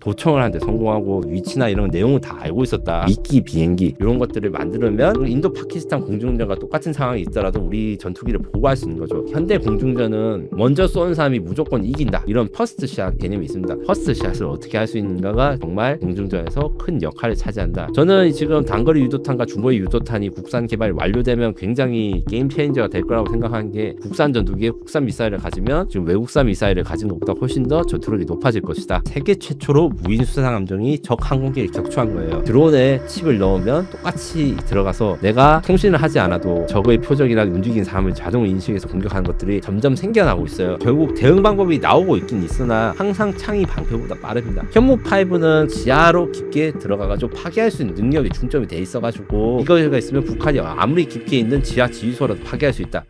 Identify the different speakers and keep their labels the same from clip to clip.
Speaker 1: 도청을 하는데 성공하고 위치나 이런 내용을 다 알고 있었다. 미끼 비행기 이런 것들을 만들면 인도 파키스탄 공중전과 똑같은 상황이 있더라도 우리 전투기를 보호할 수 있는 거죠. 현대 공중전은 먼저 쏘는 사람이 무조건 이긴다. 이런 퍼스트 샷 개념이 있습니다. 퍼스트 샷을 어떻게 할 수 있는가가 정말 공중전에서 큰 역할을 차지한다. 저는 지금 단거리 유도탄과 중거리 유도탄이 국산 개발 완료되면 굉장히 게임 체인저가 될 거라고 생각하는 게 국산 전투기에 국산 미사일을 가지면 지금 외국산 미사일을 가진 것보다 훨씬 더 전투력이 높아질 것이다. 세계 최초로 무인 수상 함정이 적 항공기를 격추한 거예요. 드론에 칩을 넣으면 똑같이 들어가서 내가 통신을 하지 않아도 적의 표적이나 움직이는 사람을 자동 인식해서 공격하는 것들이 점점 생겨나고 있어요. 결국 대응 방법이 나오고 있긴 있으나 항상 창이 방패보다 빠릅니다. 현무5는 지하로 깊게 들어가가지고 파괴할 수 있는 능력이 중점이 돼 있어가지고 이거가 있으면 북한이 아무리 깊게 있는 지하 지휘소라도 파괴할 수 있다.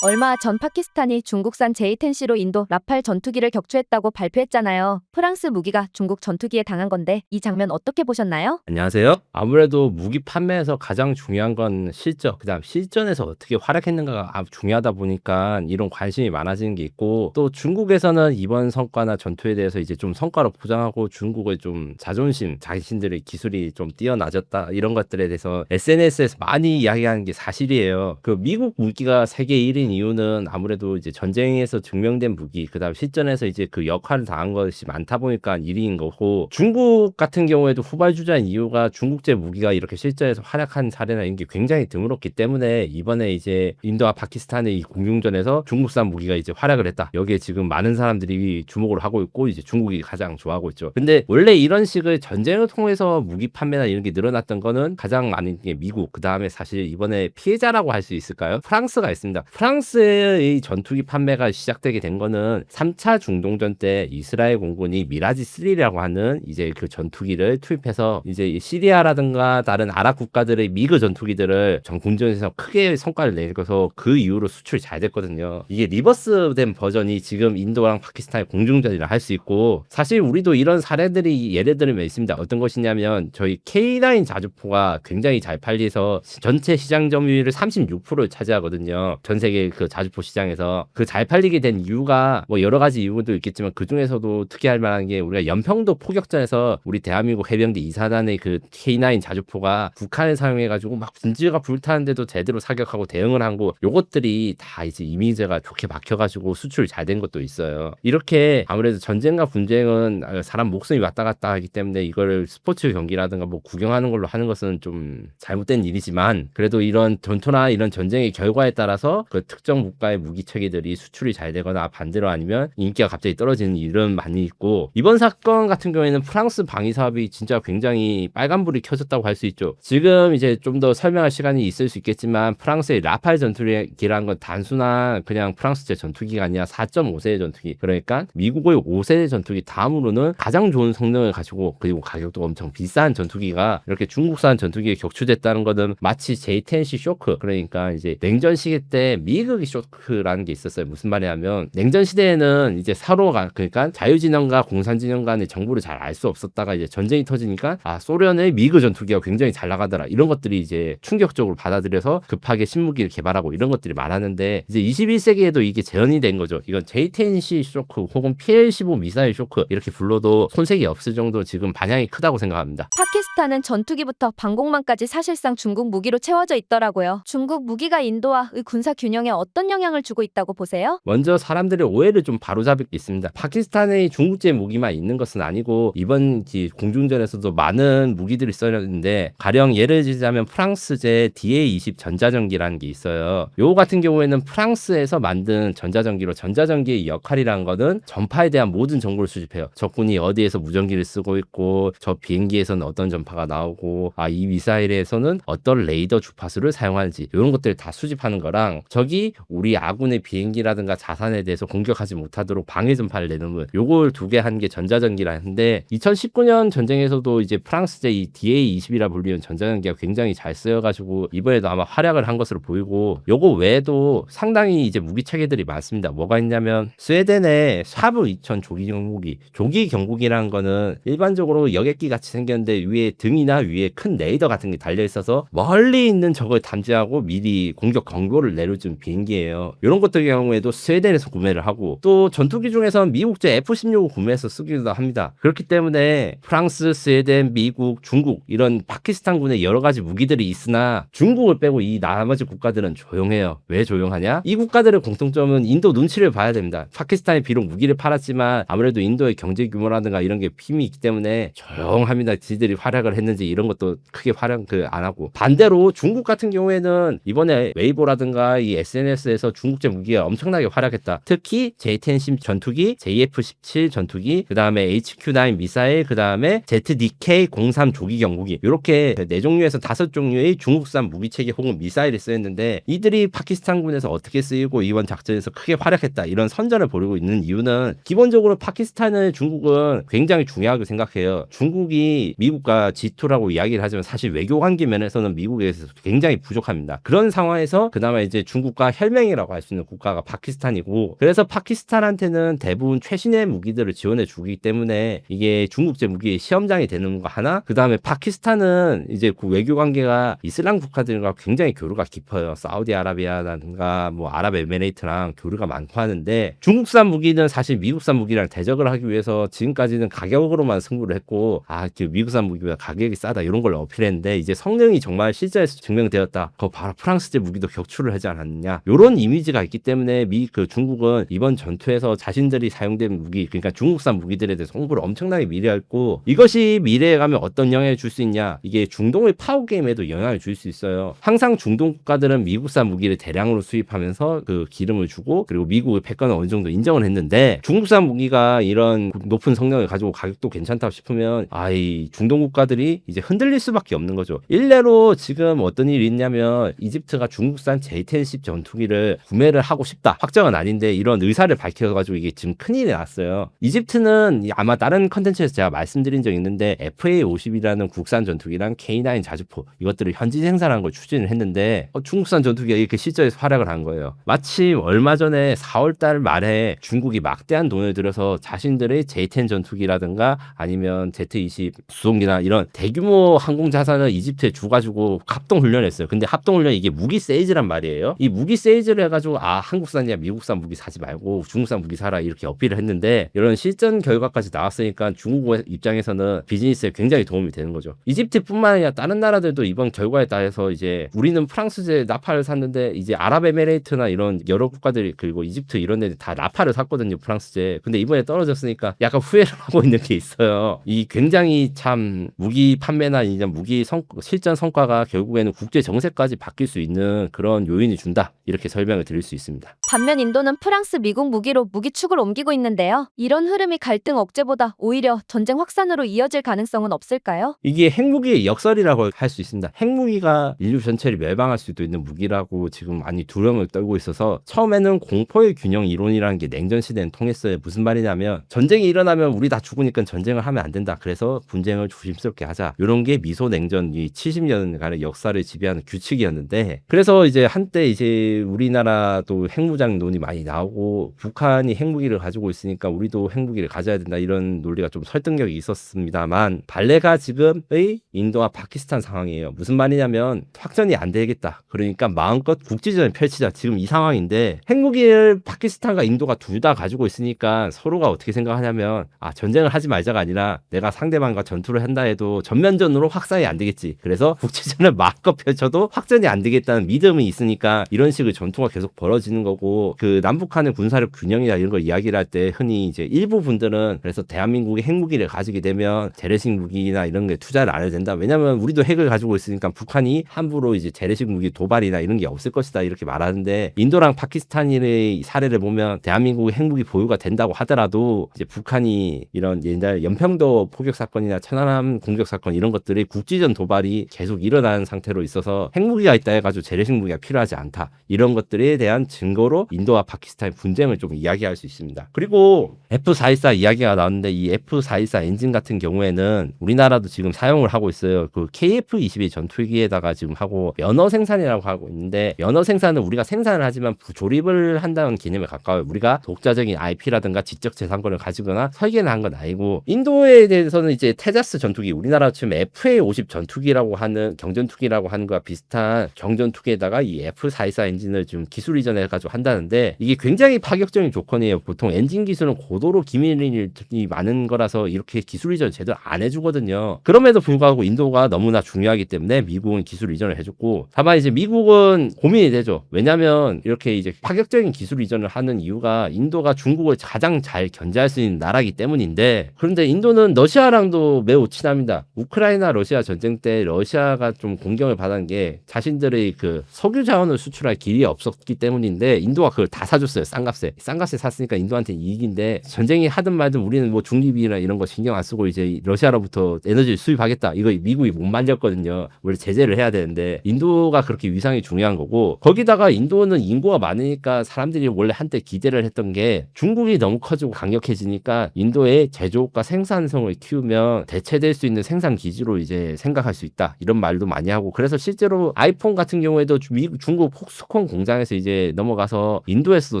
Speaker 2: 얼마 전 파키스탄이 중국산 J-10C로 인도 라팔 전투기를 격추했다고 발표했잖아요. 프랑스 무기가 중국 전투기에 당한 건데 이 장면 어떻게 보셨나요?
Speaker 1: 안녕하세요. 아무래도 무기 판매에서 가장 중요한 건 실적, 그다음 실전에서 어떻게 활약했는가가 아주 중요하다 보니까 이런 관심이 많아지는 게 있고, 또 중국에서는 이번 성과나 전투에 대해서 이제 좀 성과로 포장하고 중국의 좀 자존심, 자신들의 기술이 좀 뛰어나졌다 이런 것들에 대해서 SNS에서 많이 이야기하는 게 사실이에요. 그 미국 무기가 세계 1인 이유는 아무래도 이제 전쟁에서 증명된 무기, 그다음 실전에서 이제 그 역할을 다한 것이 많다 보니까 1위인 거고, 중국 같은 경우에도 후발주자인 이유가 중국제 무기가 이렇게 실전에서 활약한 사례나 이런 게 굉장히 드물었기 때문에 이번에 이제 인도와 파키스탄의 이 공중전에서 중국산 무기가 이제 활약을 했다. 여기에 지금 많은 사람들이 주목을 하고 있고 이제 중국이 가장 좋아하고 있죠. 근데 원래 이런 식의 전쟁을 통해서 무기 판매나 이런 게 늘어났던 거는 가장 많은 게 미국, 그다음에 사실 이번에 피해자라고 할 수 있을까요? 프랑스가 있습니다. 프랑스의 전투기 판매가 시작되게 된 거는 3차 중동전 때 이스라엘 공군이 미라지 3라고 하는 이제 그 전투기를 투입해서 이제 시리아라든가 다른 아랍 국가들의 미그 전투기들을 전 군전에서 크게 성과를 내고서 그 이후로 수출이 잘 됐거든요. 이게 리버스된 버전이 지금 인도랑 파키스탄의 공중전이라 할 수 있고, 사실 우리도 이런 사례들이 예를 들면 있습니다. 어떤 것이냐면 저희 K9 자주포가 굉장히 잘 팔려서 전체 시장 점유율을 36%를 차지하거든요. 전 세계 그 자주포 시장에서. 그 잘 팔리게 된 이유가 뭐 여러 가지 이유도 있겠지만 그 중에서도 특이할 만한 게 우리가 연평도 포격전에서 우리 대한민국 해병대 2사단의 그 K9 자주포가 북한을 사용해가지고 막 군지가 불타는데도 제대로 사격하고 대응을 한 거, 요것들이 다 이제 이미지가 좋게 박혀가지고 수출이 잘 된 것도 있어요. 이렇게 아무래도 전쟁과 분쟁은 사람 목숨이 왔다 갔다 하기 때문에 이거를 스포츠 경기라든가 뭐 구경하는 걸로 하는 것은 좀 잘못된 일이지만, 그래도 이런 전투나 이런 전쟁의 결과에 따라서 그 특정 국가의 무기 체계들이 수출이 잘 되거나 반대로 아니면 인기가 갑자기 떨어지는 일은 많이 있고, 이번 사건 같은 경우에는 프랑스 방위 사업이 진짜 굉장히 빨간불이 켜졌다고 할 수 있죠. 지금 이제 좀 더 설명할 시간이 있을 수 있겠지만 프랑스의 라팔 전투기라는 건 단순한 그냥 프랑스제 전투기가 아니라 4.5세대 전투기, 그러니까 미국의 5세대 전투기 다음으로는 가장 좋은 성능을 가지고 그리고 가격도 엄청 비싼 전투기가 이렇게 중국산 전투기에 격추됐다는 것은 마치 J-10C 쇼크, 그러니까 이제 냉전 시기 때 미국이 쇼크라는 게 있었어요. 무슨 말이냐면 냉전 시대에는 이제 서로가, 그러니까 자유진영과 공산진영 간의 정보를 잘 알 수 없었다가 이제 전쟁이 터지니까 소련의 미그 전투기가 굉장히 잘 나가더라, 이런 것들이 이제 충격적으로 받아들여서 급하게 신무기를 개발하고 이런 것들이 많았는데, 이제 21세기에도 이게 재현이 된 거죠. 이건 J-10C 쇼크 혹은 PL-15 미사일 쇼크 이렇게 불러도 손색이 없을 정도로 지금 반향이 크다고 생각합니다.
Speaker 2: 파키스탄은 전투기부터 방공망까지 사실상 중국 무기로 채워져 있더라고요. 중국 무기가 인도와의 군사 균형에 어떤 영향을 주고 있다고 보세요?
Speaker 1: 먼저 사람들의 오해를 좀 바로잡을 게 있습니다. 파키스탄의 중국제 무기만 있는 것은 아니고 이번 공중전에서도 많은 무기들이 써졌는데, 가령 예를 들자면 프랑스제 DA-20 전자전기라는 게 있어요. 요 같은 경우에는 프랑스에서 만든 전자전기로, 전자전기의 역할이라는 거는 전파에 대한 모든 정보를 수집해요. 적군이 어디에서 무전기를 쓰고 있고 저 비행기에서는 어떤 전파가 나오고 이 미사일에서는 어떤 레이더 주파수를 사용하는지 이런 것들을 다 수집하는 거랑, 적이 우리 아군의 비행기라든가 자산에 대해서 공격하지 못하도록 방해 전파를 내놓은 요걸 두 개 한 게 전자전기라는데 2019년 전쟁에서도 이제 프랑스제 이 DA-20이라 불리는 전자전기가 굉장히 잘 쓰여가지고 이번에도 아마 활약을 한 것으로 보이고 요거 외에도 상당히 이제 무기 체계들이 많습니다. 뭐가 있냐면 스웨덴의 샤브 2000 조기 경보기. 조기 경보기라는 거는 일반적으로 여객기 같이 생겼는데 위에 등이나 위에 큰 레이더 같은 게 달려 있어서 멀리 있는 적을 탐지하고 미리 공격 경보를 내려준 비행기예요. 이런 것들 경우에도 스웨덴에서 구매를 하고 또 전투기 중에서는 미국제 F-16을 구매해서 쓰기도 합니다. 그렇기 때문에 프랑스, 스웨덴, 미국, 중국 이런 파키스탄군의 여러 가지 무기들이 있으나 중국을 빼고 이 나머지 국가들은 조용해요. 왜 조용하냐? 이 국가들의 공통점은 인도 눈치를 봐야 됩니다. 파키스탄이 비록 무기를 팔았지만 아무래도 인도의 경제 규모라든가 이런 게 힘이 있기 때문에 조용합니다. 지들이 활약을 했는지 이런 것도 크게 활약 안 하고 반대로 중국 같은 경우에는 이번에 웨이보라든가 이 SNS에서 중국제 무기가 엄청나게 활약했다. 특히 J-10 전투기, JF-17 전투기, 그 다음에 HQ-9 미사일, 그 다음에 ZDK-03 조기 경보기 이렇게 4종류에서 5종류의 중국산 무기체계 혹은 미사일이 쓰였는데 이들이 파키스탄군에서 어떻게 쓰이고 이번 작전에서 크게 활약했다 이런 선전을 벌이고 있는 이유는 기본적으로 파키스탄을 중국은 굉장히 중요하게 생각해요. 중국이 미국과 G2라고 이야기를 하지만 사실 외교 관계 면에서는 미국에서 굉장히 부족합니다. 그런 상황에서 그나마 이제 중국과 혈맹이라고 할 수 있는 국가가 파키스탄이고 그래서 파키스탄한테는 대부분 최신의 무기들을 지원해 주기 때문에 이게 중국제 무기의 시험장이 되는 거 하나 그 다음에 파키스탄은 이제 그 외교 관계가 이슬람 국가들과 굉장히 교류가 깊어요. 사우디아라비아라든가 뭐 아랍에미레이트랑 교류가 많고 하는데 중국산 무기는 사실 미국산 무기랑 대적을 하기 위해서 지금까지는 가격으로만 승부를 했고 그 미국산 무기보다 가격이 싸다 이런 걸 어필했는데 이제 성능이 정말 실제에서 증명되었다. 그거 바로 프랑스제 무기도 격추를 하지 않았느냐. 이런 이미지가 있기 때문에 중국은 이번 전투에서 자신들이 사용된 무기 그러니까 중국산 무기들에 대해서 홍보를 엄청나게 미리 했고 이것이 미래에 가면 어떤 영향을 줄 수 있냐. 이게 중동의 파워 게임에도 영향을 줄 수 있어요. 항상 중동 국가들은 미국산 무기를 대량으로 수입하면서 그 기름을 주고 그리고 미국의 패권을 어느 정도 인정을 했는데 중국산 무기가 이런 높은 성능을 가지고 가격도 괜찮다고 싶으면 이 중동 국가들이 이제 흔들릴 수밖에 없는 거죠. 일례로 지금 어떤 일이 있냐면 이집트가 중국산 J-10 전투기를 구매를 하고 싶다. 확정은 아닌데 이런 의사를 밝혀가지고 이게 지금 큰일이 났어요. 이집트는 아마 다른 컨텐츠에서 제가 말씀드린 적이 있는데 FA-50이라는 국산 전투기랑 K9 자주포 이것들을 현지 생산하는 걸 추진을 했는데 중국산 전투기가 이렇게 시저에서 활약을 한 거예요. 마침 얼마 전에 4월달 말에 중국이 막대한 돈을 들여서 자신들의 J-10 전투기라든가 아니면 Z-20 수송기나 이런 대규모 항공 자산을 이집트에 주가지고 합동 훈련했어요. 근데 합동 훈련 이게 무기 세일즈란 말이에요. 이 무기 세일즈를 해가지고 한국산이야 미국산 무기 사지 말고 중국산 무기 사라 이렇게 어필을 했는데 이런 실전 결과까지 나왔으니까 중국 입장에서는 비즈니스에 굉장히 도움이 되는 거죠. 이집트뿐만 아니라 다른 나라들도 이번 결과에 따라서 이제 우리는 프랑스제 라파를 샀는데 이제 아랍에미레이트나 이런 여러 국가들이 그리고 이집트 이런 데들 다 라파를 샀거든요 프랑스제. 근데 이번에 떨어졌으니까 약간 후회를 하고 있는 게 있어요. 이 굉장히 참 무기 판매나 이제 무기 실전 성과가 결국에는 국제 정세까지 바뀔 수 있는 그런 요인이 준다 이렇게 설명을 드릴 수 있습니다.
Speaker 2: 반면 인도는 프랑스, 미국 무기로 무기축을 옮기고 있는데요. 이런 흐름이 갈등 억제보다 오히려 전쟁 확산으로 이어질 가능성은 없을까요?
Speaker 1: 이게 핵무기의 역설이라고 할 수 있습니다. 핵무기가 인류 전체를 멸망할 수도 있는 무기라고 지금 많이 두려움을 떨고 있어서 처음에는 공포의 균형 이론이라는 게 냉전 시대는 통했어요. 무슨 말이냐면 전쟁이 일어나면 우리 다 죽으니까 전쟁을 하면 안 된다. 그래서 분쟁을 조심스럽게 하자. 이런 게 미소 냉전이 70년간의 역사를 지배하는 규칙이었는데 그래서 이제 한때 이제 우리나라도 핵무장론이 많이 나오고 북한이 핵무기를 가지고 있으니까 우리도 핵무기를 가져야 된다 이런 논리가 좀 설득력이 있었습니다만 발레가 지금의 인도와 파키스탄 상황이에요. 무슨 말이냐면 확전이 안 되겠다. 그러니까 마음껏 국지전을 펼치자. 지금 이 상황인데 핵무기를 파키스탄과 인도가 둘 다 가지고 있으니까 서로가 어떻게 생각하냐면 전쟁을 하지 말자가 아니라 내가 상대방과 전투를 한다 해도 전면전으로 확산이 안 되겠지. 그래서 국지전을 마음껏 펼쳐도 확전이 안 되겠다는 믿음이 있으니까 이런 식의 전투가 계속 벌어지는 거고 그 남북한의 군사력 균형이나 이런 걸 이야기를 할 때 흔히 이제 일부 분들은 그래서 대한민국이 핵무기를 가지게 되면 재래식 무기나 이런 게 투자를 안 해도 된다. 왜냐면 우리도 핵을 가지고 있으니까 북한이 함부로 이제 재래식 무기 도발이나 이런 게 없을 것이다 이렇게 말하는데 인도랑 파키스탄의 사례를 보면 대한민국의 핵무기 보유가 된다고 하더라도 이제 북한이 이런 옛날 연평도 포격 사건이나 천안함 공격 사건 이런 것들이 국지전 도발이 계속 일어나는 상태로 있어서 핵무기가 있다 해가지고 재래식 무기가 필요하지 않다. 이런 이런 것들에 대한 증거로 인도와 파키스탄의 분쟁을 좀 이야기할 수 있습니다. 그리고 F414 이야기가 나왔는데 이 F414 엔진 같은 경우에는 우리나라도 지금 사용을 하고 있어요. 그 KF-22 전투기에다가 지금 하고 면허 생산이라고 하고 있는데 면허 생산은 우리가 생산을 하지만 조립을 한다는 개념에 가까워요. 우리가 독자적인 IP라든가 지적 재산권을 가지거나 설계를 한 건 아니고 인도에 대해서는 이제 테자스 전투기 우리나라 지금 FA-50 전투기라고 하는 경전투기라고 하는 거와 비슷한 경전투기에다가 이 F414 엔진을 지금 기술 이전해가지고 한다는데 이게 굉장히 파격적인 조건이에요. 보통 엔진 기술은 고도로 기밀이 많은 거라서 이렇게 기술 이전 제대로 안 해주거든요. 그럼에도 불구하고 인도가 너무나 중요하기 때문에 미국은 기술 이전을 해줬고 다만 이제 미국은 고민이 되죠. 왜냐하면 이렇게 이제 파격적인 기술 이전을 하는 이유가 인도가 중국을 가장 잘 견제할 수 있는 나라이기 때문인데 그런데 인도는 러시아랑도 매우 친합니다. 우크라이나 러시아 전쟁 때 러시아가 좀 공격을 받은 게 자신들의 그 석유 자원을 수출할 길이 없었기 때문인데 인도가 그걸 다 사줬어요. 싼값에 샀으니까 인도한테 이익인데 전쟁이 하든 말든 우리는 뭐 중립이나 이런 거 신경 안 쓰고 이제 러시아로부터 에너지를 수입하겠다. 이거 미국이 못 말렸거든요. 원래 제재를 해야 되는데 인도가 그렇게 위상이 중요한 거고 거기다가 인도는 인구가 많으니까 사람들이 원래 한때 기대를 했던 게 중국이 너무 커지고 강력해지니까 인도의 제조업과 생산성을 키우면 대체될 수 있는 생산 기지로 이제 생각할 수 있다. 이런 말도 많이 하고 그래서 실제로 아이폰 같은 경우에도 중국 폭스콘 공장에서 이제 넘어가서 인도에서도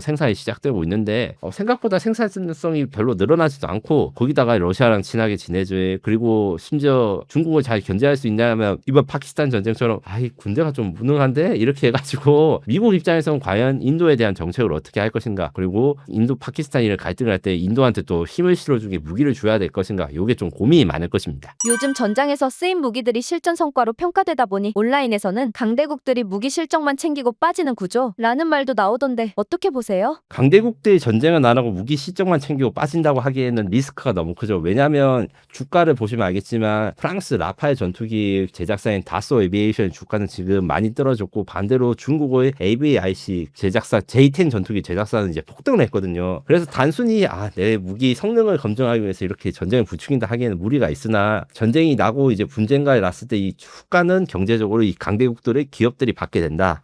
Speaker 1: 생산이 시작되고 있는데 생각보다 생산성이 별로 늘어나지도 않고 거기다가 러시아랑 친하게 지내죠. 그리고 심지어 중국을 잘 견제할 수 있냐면 이번 파키스탄 전쟁처럼 아이 군대가 좀 무능한데 이렇게 해가지고 미국 입장에서는 과연 인도에 대한 정책을 어떻게 할 것인가 그리고 인도 파키스탄이랑 갈등을 할 때 인도한테 또 힘을 실어주게 무기를 줘야 될 것인가 이게 좀 고민이 많을 것입니다.
Speaker 2: 요즘 전장에서 쓰인 무기들이 실전 성과로 평가되다 보니 온라인에서는 강대국들이 무기 실적만 챙기고 빠지는 구조라는 말도 나오던데 어떻게 보세요?
Speaker 1: 강대국들이 전쟁은 안 하고 무기 실적만 챙기고 빠진다고 하기에는 리스크가 너무 크죠. 왜냐하면 주가를 보시면 알겠지만 프랑스 라팔 전투기 제작사인 다소 에비에이션 주가는 지금 많이 떨어졌고 반대로 중국의 AVIC 제작사 J10 전투기 제작사는 이제 폭등을 했거든요. 그래서 단순히 내 무기 성능을 검증하기 위해서 이렇게 전쟁을 부추긴다 하기에는 무리가 있으나 전쟁이 나고 이제 분쟁가 났을 때 이 주가는 경제적으로 이 강대국들의 기업들이 받게 된다.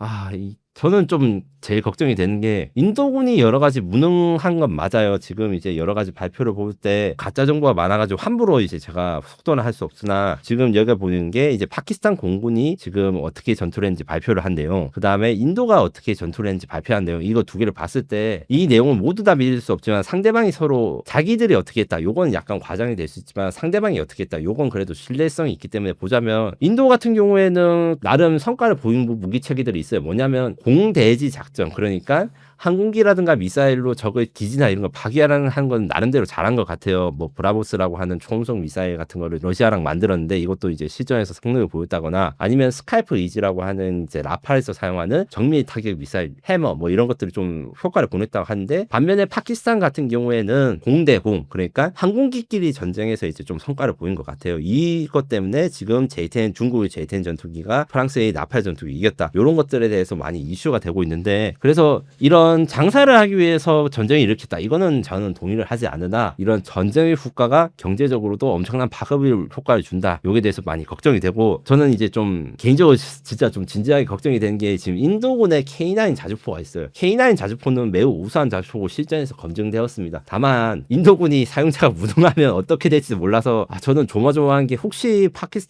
Speaker 1: 저는 좀 제일 걱정이 되는 게 인도군이 여러 가지 무능한 건 맞아요. 지금 이제 여러 가지 발표를 볼 때 가짜 정보가 많아가지고 함부로 이제 제가 속도는 할 수 없으나 지금 여기가 보이는 게 이제 파키스탄 공군이 지금 어떻게 전투를 했는지 발표를 한대요. 그 다음에 인도가 어떻게 전투를 했는지 발표한대요. 이거 두 개를 봤을 때 이 내용을 모두 다 믿을 수 없지만 상대방이 서로 자기들이 어떻게 했다. 요건 약간 과장이 될 수 있지만 상대방이 어떻게 했다. 요건 그래도 신뢰성이 있기 때문에 보자면 인도 같은 경우에는 나름 성과를 보인 무기 체계들이 있어요. 뭐냐면 공대지 작전 그러니까 항공기라든가 미사일로 적의 기지나 이런 걸 파괴하는 건 나름대로 잘한 것 같아요. 뭐 브라보스라고 하는 초음속 미사일 같은 거를 러시아랑 만들었는데 이것도 이제 실전에서 성능을 보였다거나 아니면 스칼프 이지라고 하는 이제 라팔에서 사용하는 정밀 타격 미사일 해머 뭐 이런 것들이 좀 효과를 보냈다고 하는데 반면에 파키스탄 같은 경우에는 공대공 그러니까 항공기끼리 전쟁에서 이제 좀 성과를 보인 것 같아요. 이것 때문에 지금 J10 중국의 J10 전투기가 프랑스의 라팔 전투기 이겼다. 이런 것들에 대해서 많이 이슈가 되고 있는데 그래서 이런 장사를 하기 위해서 전쟁을 일으켰다. 이거는 저는 동의를 하지 않으나 이런 전쟁의 후과가 경제적으로도 엄청난 파급을 효과를 준다. 여기에 대해서 많이 걱정이 되고 저는 이제 좀 개인적으로 진짜 좀 진지하게 걱정이 되는 게 지금 인도군에 K9 자주포가 있어요. K9 자주포는 매우 우수한 자주포고 실전에서 검증되었습니다. 다만 인도군이 사용자가 무능하면 어떻게 될지 몰라서 저는 조마조마한 게 혹시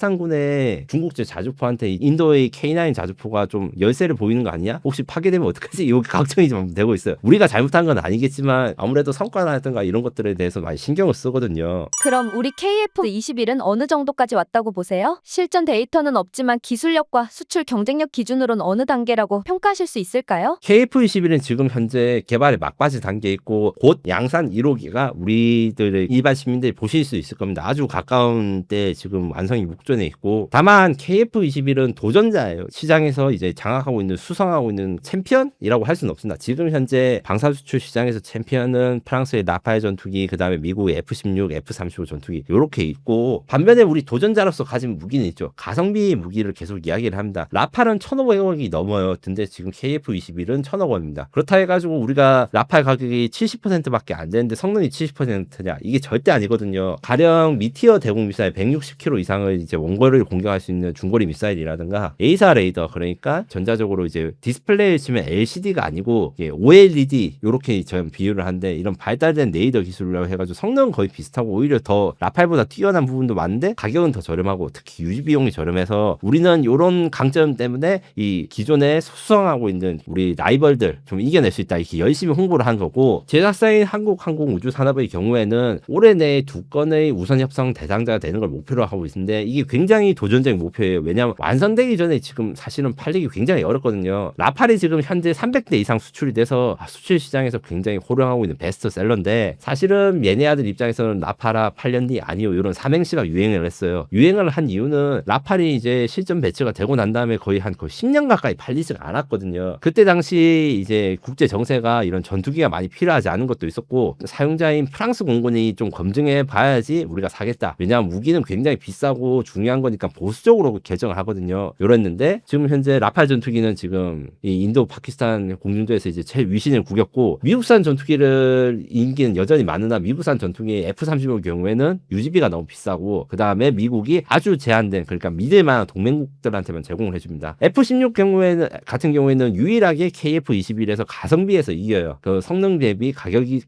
Speaker 1: 파키스탄군의 중국제 자주포한테 인도의 K9 자주포가 좀 열세를 보이는 거 아니야? 혹시 파괴되면 어떡하지? 이거 걱정이 좀 되고 있어요. 우리가 잘못한 건 아니겠지만 아무래도 성과라든가 이런 것들에 대해서 많이 신경을 쓰거든요.
Speaker 2: 그럼 우리 KF-21은 어느 정도까지 왔다고 보세요? 실전 데이터는 없지만 기술력과 수출 경쟁력 기준으로는 어느 단계라고 평가하실 수 있을까요?
Speaker 1: KF-21은 지금 현재 개발의 막바지 단계에 있고 곧 양산 1호기가 우리들의 일반 시민들이 보실 수 있을 겁니다. 아주 가까운 때 지금 완성이 목전에 있고 다만 KF-21은 도전자예요. 시장에서 이제 장악하고 있는 수성하고 있는 챔피언이라고 할 수는 없습니다. 지금 지금 현재 방산 수출 시장에서 챔피언은 프랑스의 라파엘 전투기, 그다음에 미국의 F-16, F-35 전투기 이렇게 있고, 반면에 우리 도전자로서 가진 무기는 있죠. 가성비 무기를 계속 이야기를 합니다. 라팔은 1,500억이 넘어요. 근데 지금 KF-21은 1,000억 원입니다. 그렇다 해가지고 우리가 라팔 가격이 70%밖에 안 되는데 성능이 70%냐? 이게 절대 아니거든요. 가령 미티어 대공 미사일 160km 이상을 이제 원거리를 공격할 수 있는 중거리 미사일이라든가 에이사 레이더, 그러니까 전자적으로 이제 디스플레이를 치면 LCD가 아니고 OLED 이렇게 저는 비유를 하는데, 이런 발달된 레이더 기술이라고 해가지고 성능은 거의 비슷하고 오히려 더 라팔보다 뛰어난 부분도 많은데 가격은 더 저렴하고 특히 유지 비용이 저렴해서 우리는 이런 강점 때문에 이 기존에 수성하고 있는 우리 라이벌들 좀 이겨낼 수 있다, 이렇게 열심히 홍보를 한 거고, 제작사인 한국항공우주산업의 경우에는 올해 내에 2건의 우선 협상 대상자가 되는 걸 목표로 하고 있는데, 이게 굉장히 도전적인 목표예요. 왜냐하면 완성되기 전에 지금 사실은 팔리기 굉장히 어렵거든요. 라팔이 지금 현재 300대 이상 수출이 돼서 수출 시장에서 굉장히 호령하고 있는 베스트셀러인데, 사실은 얘네아들 입장에서는 라팔아 8년 뒤 아니요 이런 삼행시가 유행을 했어요. 유행을 한 이유는 라팔이 이제 실전 배치가 되고 난 다음에 거의 10년 가까이 팔리지가 않았거든요. 그때 당시 이제 국제 정세가 이런 전투기가 많이 필요하지 않은 것도 있었고, 사용자인 프랑스 공군이 좀 검증해 봐야지 우리가 사겠다. 왜냐하면 무기는 굉장히 비싸고 중요한 거니까 보수적으로 결정을 하거든요. 이랬는데 지금 현재 라팔 전투기는 지금 이 인도 파키스탄 공중도에서 이제 제일 위신을 구겼고, 미국산 전투기를 인기는 여전히 많으나 미국산 전투기 F-35 경우에는 유지비가 너무 비싸고, 그 다음에 미국이 아주 제한된, 그러니까 믿을 만한 동맹국들한테만 제공을 해줍니다. F-16 같은 경우에는 유일하게 KF-21에서 가성비에서 이겨요. 그 성능 대비 가격이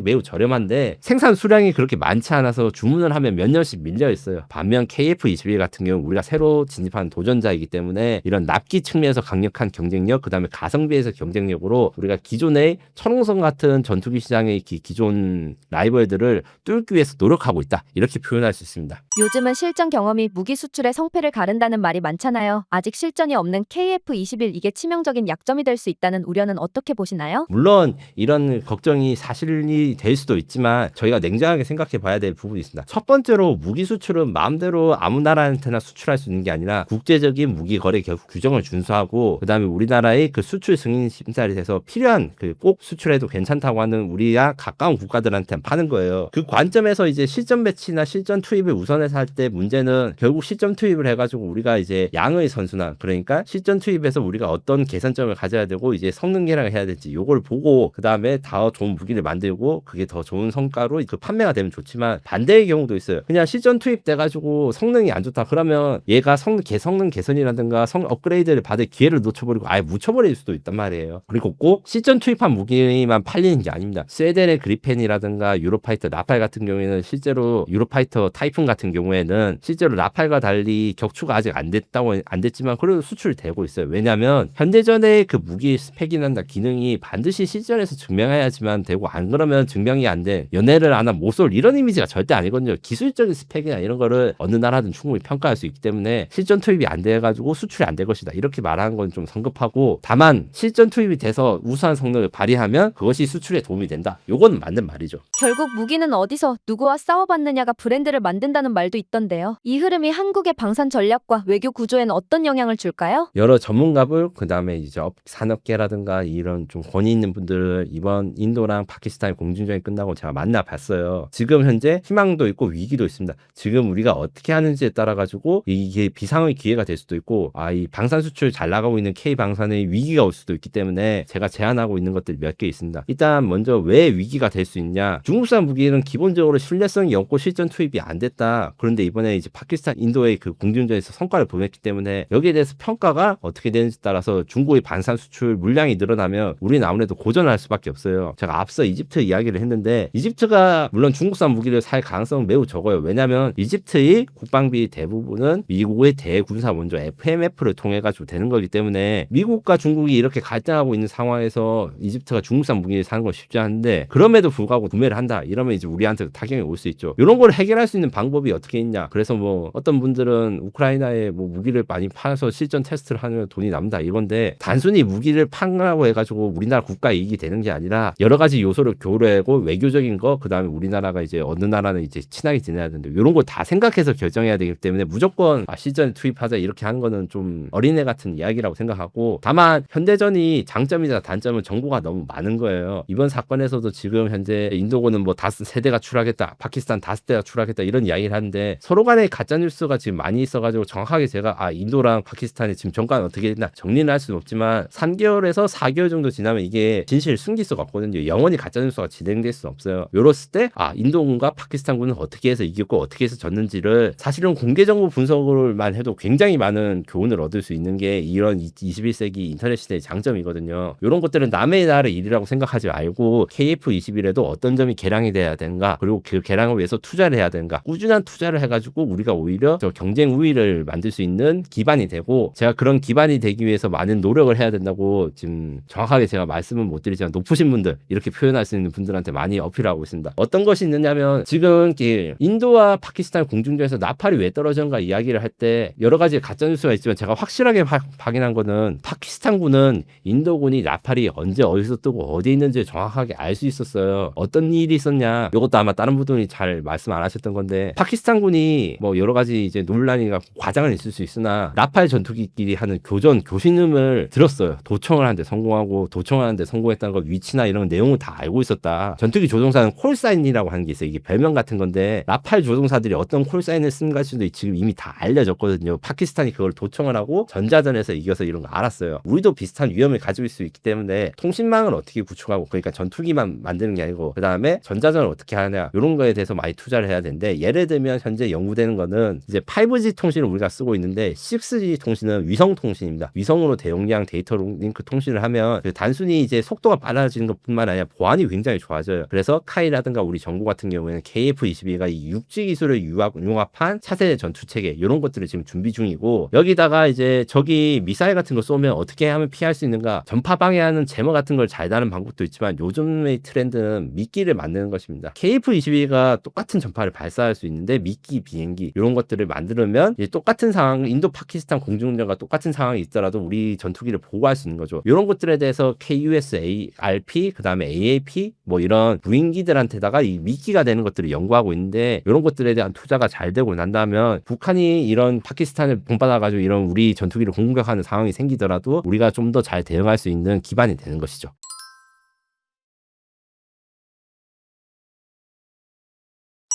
Speaker 1: 매우 저렴한데 생산 수량이 그렇게 많지 않아서 주문을 하면 몇 년씩 밀려 있어요. 반면 KF-21 같은 경우 우리가 새로 진입한 도전자이기 때문에 이런 납기 측면에서 강력한 경쟁력, 그 다음에 가성비에서 경쟁력으로 우리가 기존의 천홍성 같은 전투기 시장의 기존 라이벌들을 뚫기 위해서 노력하고 있다, 이렇게 표현할 수 있습니다.
Speaker 2: 요즘은 실전 경험이 무기 수출의 성패를 가른다는 말이 많잖아요. 아직 실전이 없는 KF-21, 이게 치명적인 약점이 될 수 있다는 우려는 어떻게 보시나요?
Speaker 1: 물론 이런 걱정이 사실이 될 수도 있지만 저희가 냉정하게 생각해 봐야 될 부분이 있습니다. 첫 번째로 무기 수출은 마음대로 아무 나라한테나 수출할 수 있는 게 아니라 국제적인 무기 거래 규정을 준수하고, 그다음에 우리나라의 그 수출 승인 심사를 해서 필요한 꼭 수출해도 괜찮다고 하는 우리야 가까운 국가들한테 파는 거예요. 그 관점에서 이제 실전 배치나 실전 투입을 우선해서 할 때 문제는 결국 실전 투입을 해가지고 우리가 이제 양의 선순환, 그러니까 실전 투입에서 우리가 어떤 개선점을 가져야 되고 이제 성능 개량을 해야 될지 요걸 보고 그 다음에 더 좋은 무기를 만들고 그게 더 좋은 성과로 그 판매가 되면 좋지만, 반대의 경우도 있어요. 그냥 실전 투입돼가지고 성능이 안 좋다 그러면 얘가 성능 개선이라든가 업그레이드를 받을 기회를 놓쳐버리고 아예 묻혀버릴 수도 있단 말이에요. 그리고 꼭 실전 투입한 무기만 팔리는 게 아닙니다. 스웨덴의 그리펜이라든가 유로파이터, 라팔 같은 경우에는 실제로 유로파이터 타이푼 같은 경우에는 실제로 라팔과 달리 격추가 아직 안 됐지만 그래도 수출되고 있어요. 왜냐하면 현대전의 그 무기 스펙이나 기능이 반드시 실전에서 증명해야지만 되고, 안 그러면 증명이 안 돼, 연애를 안 한 모쏠, 이런 이미지가 절대 아니거든요. 기술적인 스펙이나 이런 거를 어느 나라든 충분히 평가할 수 있기 때문에 실전 투입이 안 돼가지고 수출이 안 될 것이다, 이렇게 말하는 건 좀 성급하고, 다만 실전 투입이 돼서 우수한 성능을 발휘하면 그것이 수출에 도움이 된다, 요건 맞는 말이죠.
Speaker 2: 결국 무기는 어디서 누구와 싸워봤느냐가 브랜드를 만든다는 말도 있던데요. 이 흐름이 한국의 방산 전략과 외교 구조에는 어떤 영향을 줄까요?
Speaker 1: 여러 전문가들, 그 다음에 이제 산업계라든가 이런 좀 권위 있는 분들을 이번 인도랑 파키스탄 공중전이 끝나고 제가 만나봤어요. 지금 현재 희망도 있고 위기도 있습니다. 지금 우리가 어떻게 하는지에 따라 가지고 이게 비상의 기회가 될 수도 있고, 이 방산 수출 잘 나가고 있는 K방산의 위기가 올 수도 있기 때문에 제가 제안하고 있는 것들이 몇 개 있습니다. 일단 먼저 왜 위기가 될 수 있냐? 중국산 무기는 기본적으로 신뢰성이 없고 실전 투입이 안 됐다. 그런데 이번에 이제 파키스탄, 인도의 그 공중전에서 성과를 보냈기 때문에 여기에 대해서 평가가 어떻게 되는지 따라서 중국의 방산 수출 물량이 늘어나면 우리는 아무래도 고전할 수밖에 없어요. 제가 앞서 이집트 이야기를 했는데, 이집트가 물론 중국산 무기를 살 가능성은 매우 적어요. 왜냐하면 이집트의 국방비 대부분은 미국의 대군사 원조 FMF를 통해 가지고 되는 거기 때문에 미국과 중국이 이렇게 갈등하고 있는 상황에서 이집트가 중국산 무기를 사는 건 쉽지 않은데, 그럼에도 불구하고 구매를 한다 이러면 이제 우리한테 타격이 올 수 있죠. 이런 걸 해결할 수 있는 방법이 어떻게 있냐? 그래서 뭐 어떤 분들은 우크라이나에 뭐 무기를 많이 팔아서 실전 테스트를 하면 돈이 남다 이건데, 단순히 무기를 판다고 해가지고 우리나라 국가 이익이 되는 게 아니라 여러 가지 요소를 교류하고 외교적인 거, 그 다음에 우리나라가 이제 어느 나라는 이제 친하게 지내야 되는데 이런 걸 다 생각해서 결정해야 되기 때문에 무조건 실전에 투입하자 이렇게 하는 거는 좀 어린애 같은 이야기라고 생각하고, 다만 현대전이 장점이자 단점은 정보가 너무 많은 거예요. 이번 사건에서도 지금 현재 인도군은 뭐 5세대가 출하겠다, 파키스탄 5대가 출하겠다 이런 이야기를 하는데 서로 간에 가짜 뉴스가 지금 많이 있어가지고 정확하게 제가 인도랑 파키스탄이 지금 정가는 어떻게 됐나 정리는 할 수는 없지만 3개월에서 4개월 정도 지나면 이게 진실을 숨길 수가 없거든요. 영원히 가짜 뉴스가 진행될 수는 없어요. 요랬을 때 인도군과 파키스탄군은 어떻게 해서 이겼고 어떻게 해서 졌는지를 사실은 공개 정보 분석을만 해도 굉장히 많은 교훈을 얻을 수 있는 게 이런 21세기 인터넷 시대의 장점이거든요. 이런 것들은 남의 나라의 일이라고 생각하지 말고 KF21에도 어떤 점이 개량이 돼야 되는가, 그리고 그 개량을 위해서 투자를 해야 되는가, 꾸준한 투자를 해가지고 우리가 오히려 저 경쟁 우위를 만들 수 있는 기반이 되고, 제가 그런 기반이 되기 위해서 많은 노력을 해야 된다고 지금 정확하게 제가 말씀은 못 드리지만 높으신 분들, 이렇게 표현할 수 있는 분들한테 많이 어필하고 있습니다. 어떤 것이 있느냐면 지금 인도와 파키스탄 공중전에서 나팔이 왜 떨어졌는가 이야기를 할 때 여러 가지 가짜 뉴스가 있지만 제가 확실하게 확인한 거는 파키스탄군은 인도군이 나팔이 언제 어디서 뜨고 어디 있는지 정확하게 알 수 있었어요. 어떤 일이 있었냐, 이것도 아마 다른 분들이 잘 말씀 안 하셨던 건데, 파키스탄군이 뭐 여러 가지 이제 논란이나 과장은 있을 수 있으나 라팔 전투기끼리 하는 교신음을 들었어요. 도청을 하는데 성공하고 도청하는데 성공했다는 걸 위치나 이런 내용을 다 알고 있었다. 전투기 조종사는 콜사인이라고 하는 게 있어요. 이게 별명 같은 건데 라팔 조종사들이 어떤 콜사인을 쓰는가도 지금 이미 다 알려졌거든요. 파키스탄이 그걸 도청을 하고 전자전에서 이겨서 이런 거 알았어요. 우리도 비슷한 위험을 가지고 있을 수 있기 때문에 통신망을 어떻게 구축하고, 그러니까 전투기만 만드는 게 아니고 그 다음에 전자전을 어떻게 하냐, 이런 거에 대해서 많이 투자를 해야 되는데, 예를 들면 현재 연구되는 거는 이제 5G 통신을 우리가 쓰고 있는데 6G 통신은 위성 통신입니다. 위성으로 대용량 데이터 링크 통신을 하면 단순히 이제 속도가 빨라지는 것뿐만 아니라 보안이 굉장히 좋아져요. 그래서 카이라든가 우리 정부 같은 경우에는 KF-22가 이 6G 기술을 융합한 차세대 전투 체계 이런 것들을 지금 준비 중이고, 여기다가 이제 저기 미사일 같은 거 쏘면 어떻게 하면 피할 수 있는가, 전파 방해하는 제머 같은 걸 잘 다는 방법도 있지만 요즘의 트렌드는 미끼를 만드는 것입니다. KF-22가 똑같은 전파를 발사할 수 있는데 미끼, 비행기 이런 것들을 만들면 똑같은 상황, 인도 파키스탄 공중전과 똑같은 상황이 있더라도 우리 전투기를 보호할 수 있는 거죠. 이런 것들에 대해서 KUSARP 그 다음에 AAP 뭐 이런 무인기들한테다가 이 미끼가 되는 것들을 연구하고 있는데, 이런 것들에 대한 투자가 잘 되고 난다면 북한이 이런 파키스탄을 본받아가지고 이런 우리 전투기를 공격하는 상황이 생기더라도 우리가 좀 더 잘 대응할 수 있는 기반이 되는 것이죠.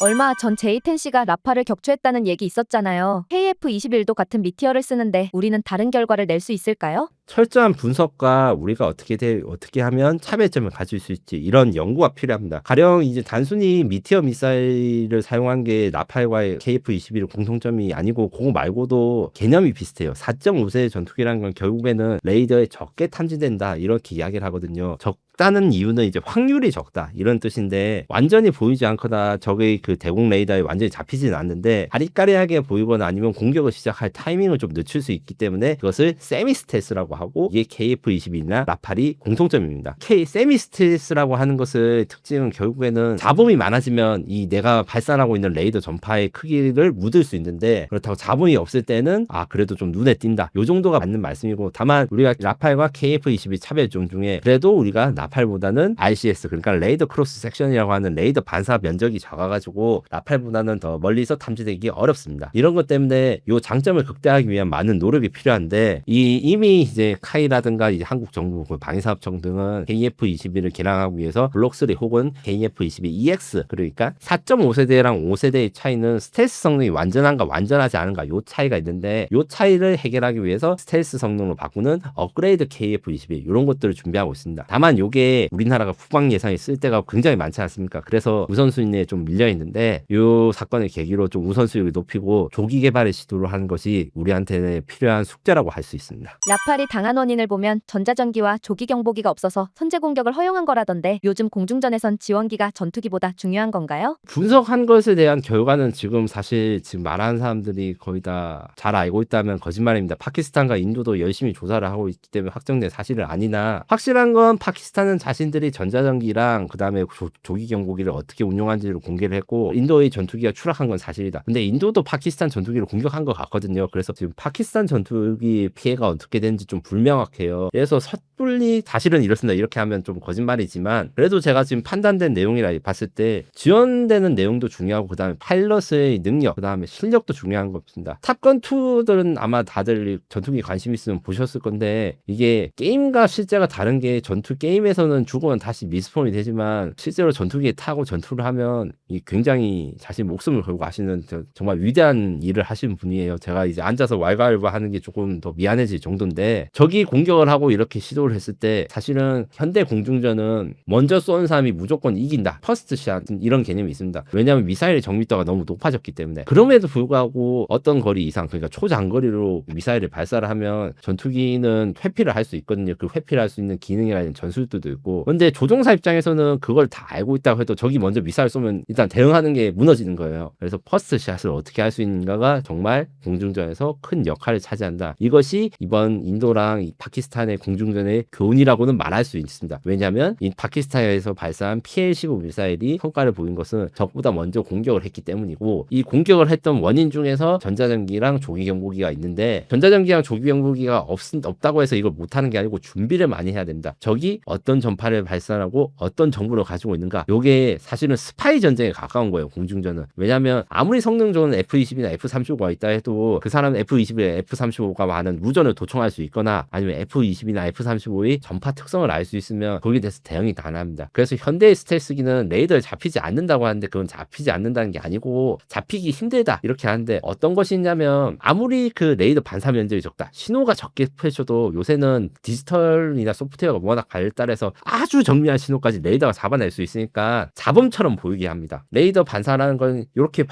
Speaker 2: 얼마 전 제이텐 씨가 라파를 격추했다는 얘기 있었잖아요. KF-21도 같은 미티어를 쓰는데 우리는 다른 결과를 낼 수 있을까요?
Speaker 1: 철저한 분석과 우리가 어떻게 하면 차별점을 가질 수 있지, 이런 연구가 필요합니다. 가령 이제 단순히 미티어 미사일을 사용한 게 라팔과의 KF-21 공통점이 아니고 그거 말고도 개념이 비슷해요. 4.5세대 전투기라는 건 결국에는 레이더에 적게 탐지된다 이렇게 이야기를 하거든요. 적다는 이유는 이제 확률이 적다 이런 뜻인데, 완전히 보이지 않거나 적의 그 대공 레이더에 완전히 잡히지는 않는데 아리까리하게 보이거나 아니면 공격을 시작할 타이밍을 좀 늦출 수 있기 때문에 그것을 세미스텔스라고 하고, 이게 KF-21이나 라팔이 공통점입니다. 세미스텔스라고 하는 것을 특징은 결국에는 잡음이 많아지면 이 내가 발산하고 있는 레이더 전파의 크기를 묻을 수 있는데, 그렇다고 잡음이 없을 때는 그래도 좀 눈에 띈다, 요 정도가 맞는 말씀이고, 다만 우리가 라팔과 KF-22 차별점 중에 그래도 우리가 라팔보다는 RCS, 그러니까 레이더 크로스 섹션이라고 하는 레이더 반사 면적이 작아가지고 라팔보다는 더 멀리서 탐지되기 어렵습니다. 이런 것 때문에 요 장점을 극대화하기 위한 많은 노력이 필요한데, 이미 이제 카이라든가 이제 한국 정부 그 방위사업청 등은 KF-21을 개량하기 위해서 블록3 혹은 KF-22EX, 그러니까 4.5세대랑 5세대의 차이는 스텔스 성능이 완전한가 완전하지 않은가 요 차이가 있는데, 요 차이를 해결하기 위해서 스텔스 성능으로 바꾸는 업그레이드 KF-22 이런 것들을 준비하고 있습니다. 다만 요게 우리나라가 국방 예산이 쓸 때가 굉장히 많지 않습니까? 그래서 우선순위에 좀 밀려 있는데, 요 사건을 계기로 좀 우선순위를 높이고 조기 개발의 시도를 하는 것이 우리한테 필요한 숙제라고 할 수 있습니다.
Speaker 2: 라팔이 당한 원인을 보면 전자전기와 조기 경보기가 없어서 선제 공격을 허용한 거라던데, 요즘 공중전에선 지원기가 전투기보다 중요한 건가요?
Speaker 1: 분석한 것에 대한 결과는 지금 사실 지금 말하는 사람들이 거의 다 잘 알고 있다면 거짓말입니다. 파키스탄과 인도도 열심히 조사를 하고 있기 때문에 확정된 사실은 아니나, 확실한 건 파키스탄은 자신들이 전자전기랑 그 다음에 조기 경보기를 어떻게 운용하는지를 공개를 했고, 인도의 전투기가 추락한 건 사실이다. 근데 인도도 파키스탄 전투기를 공격한 것 같거든요. 그래서 지금 파키스탄 전투기 피해가 어떻게 되는지 좀 불명확해요. 그래서 섣불리 사실은 이렇습니다. 이렇게 하면 좀 거짓말이지만 그래도 제가 지금 판단된 내용이라 봤을 때 지원되는 내용도 중요하고 그다음에 파일럿의 능력, 그다음에 실력도 중요한 겁니다. 탑건 2들은 아마 다들 전투기 관심 있으면 보셨을 건데 이게 게임과 실제가 다른 게 전투 게임에서는 죽으면 다시 미스폰이 되지만 실제로 전투기에 타고 전투를 하면 이 굉장히 자신 목숨을 걸고 하시는 정말 위대한 일을 하시는 분이에요. 제가 이제 앉아서 왈가왈부 하는 게 조금 더 미안해질 정도인데 적이 공격을 하고 이렇게 시도를 했을 때 사실은 현대 공중전은 먼저 쏘는 사람이 무조건 이긴다. 퍼스트 샷 이런 개념이 있습니다. 왜냐하면 미사일의 정밀도가 너무 높아졌기 때문에. 그럼에도 불구하고 어떤 거리 이상 그러니까 초장거리로 미사일을 발사를 하면 전투기는 회피를 할 수 있거든요. 그 회피를 할 수 있는 기능이라는 전술도 있고 근데 조종사 입장에서는 그걸 다 알고 있다고 해도 적이 먼저 미사일 쏘면 일단 대응하는 게 무너지는 거예요. 그래서 퍼스트 샷을 어떻게 할 수 있는가가 정말 공중전에서 큰 역할을 차지한다. 이것이 이번 인도랑 이 파키스탄의 공중전의 교훈이라고는 말할 수 있습니다. 왜냐하면 이 파키스탄에서 발사한 PL-15 미사일이 성과를 보인 것은 적보다 먼저 공격을 했기 때문이고 이 공격을 했던 원인 중에서 전자전기랑 조기경보기가 있는데 전자전기랑 조기경보기가 없다고 해서 이걸 못하는 게 아니고 준비를 많이 해야 됩니다. 적이 어떤 전파를 발산하고 어떤 정보를 가지고 있는가 요게 사실은 스파이 전쟁에 가까운 거예요. 공중전은. 왜냐하면 아무리 성능 좋은 F-22나 F-35가 있다 해도 그 사람은 F-21, F-35가 많은 무전을 도청할 수 있거나 아니면 F-22나 F-35의 전파 특성을 알 수 있으면 거기에 대해서 대응이 가능합니다. 그래서 현대의 스텔스기는 레이더에 잡히지 않는다고 하는데 그건 잡히지 않는다는 게 아니고 잡히기 힘들다 이렇게 하는데 어떤 것이 있냐면 아무리 그 레이더 반사 면적이 적다 신호가 적게 펼쳐도 요새는 디지털이나 소프트웨어가 워낙 발달해서 아주 정밀한 신호까지 레이더가 잡아낼 수 있으니까 잡음처럼 보이게 합니다. 레이더 반사라는 건 이렇게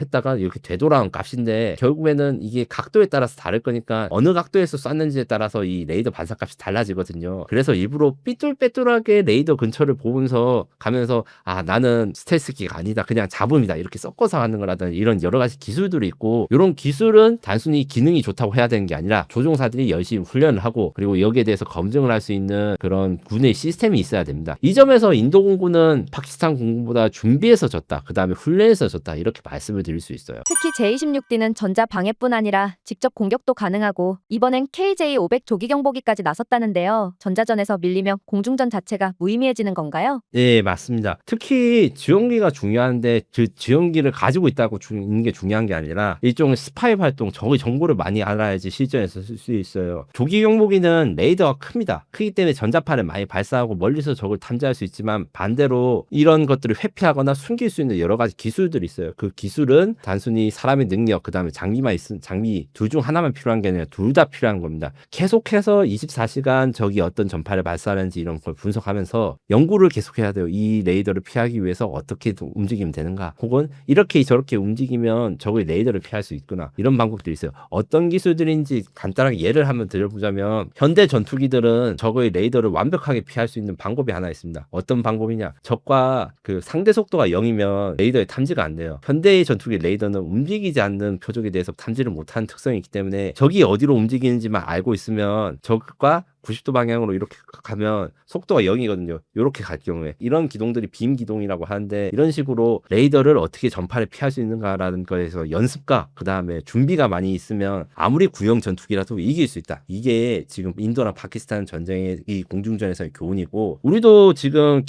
Speaker 1: 했다가 이렇게 되돌아온 값인데 결국에는 이게 각도에 따라서 다를 거니까 어느 각도에서 쐈는지에 따라서 이 레이더 반사 값이 달라지거든요. 그래서 일부러 삐뚤빼뚤하게 레이더 근처를 보면서 가면서 아 나는 스텔스기가 아니다 그냥 잡음이다 이렇게 섞어서 하는 거라든지 이런 여러 가지 기술들이 있고 이런 기술은 단순히 기능이 좋다고 해야 되는 게 아니라 조종사들이 열심히 훈련을 하고 그리고 여기에 대해서 검증을 할 수 있는 그런 군의 시스템이 있어야 됩니다. 이 점에서 인도 공군은 파키스탄 공군보다 준비해서 졌다 그 다음에 훈련해서 졌다 이렇게 말씀을 드릴 수 있어요.
Speaker 2: 특히 J-26D는 전자 방해뿐 아니라 직접 공격도 가능하고 이번엔 KJ-500 조기경보기까지 나섰다는데요. 전자전에서 밀리면 공중전 자체가 무의미해지는 건가요?
Speaker 1: 네, 맞습니다. 특히 지원기가 중요한데 그 지원기를 가지고 있다고 있는 게 중요한 게 아니라 일종의 스파이 활동, 적의 정보를 많이 알아야지 실전에서 쓸 수 있어요. 조기경보기는 레이더가 큽니다. 크기 때문에 전자파를 많이 발사하고 멀리서 적을 탐지할 수 있지만 반대로 이런 것들을 회피하거나 숨길 수 있는 여러 가지 기술들이 있어요. 그 기술은 단순히 사람의 능력, 그 다음에 장비만 있은 장비 둘 중 하나만 필요한 게 아니라 둘 다 필요한 겁니다. 계속해서 24시간 적이 어떤 전파를 발사하는지 이런 걸 분석하면서 연구를 계속해야 돼요. 이 레이더를 피하기 위해서 어떻게 움직이면 되는가 혹은 이렇게 저렇게 움직이면 적의 레이더를 피할 수 있구나 이런 방법들이 있어요. 어떤 기술들인지 간단하게 예를 한번 들어보자면 현대 전투기들은 적의 레이더를 완벽하게 피할 수 있는 방법이 하나 있습니다. 어떤 방법이냐 적과 그 상대 속도가 0이면 레이더에 탐지가 안 돼요. 현대의 전투기 레이더는 움직이지 않는 표적에 대해서 탐지를 못하는 특성이 있기 때문에 적이 어디로 움직이는지만 알고 있으면 적과 90도 방향으로 이렇게 가면 속도가 0이거든요. 이렇게 갈 경우에 이런 기동들이 빔 기동이라고 하는데 이런 식으로 레이더를 어떻게 전파를 피할 수 있는가라는 거에서 연습과 그 다음에 준비가 많이 있으면 아무리 구형 전투기라도 이길 수 있다. 이게 지금 인도나 파키스탄 전쟁의 이 공중전에서의 교훈이고 우리도 지금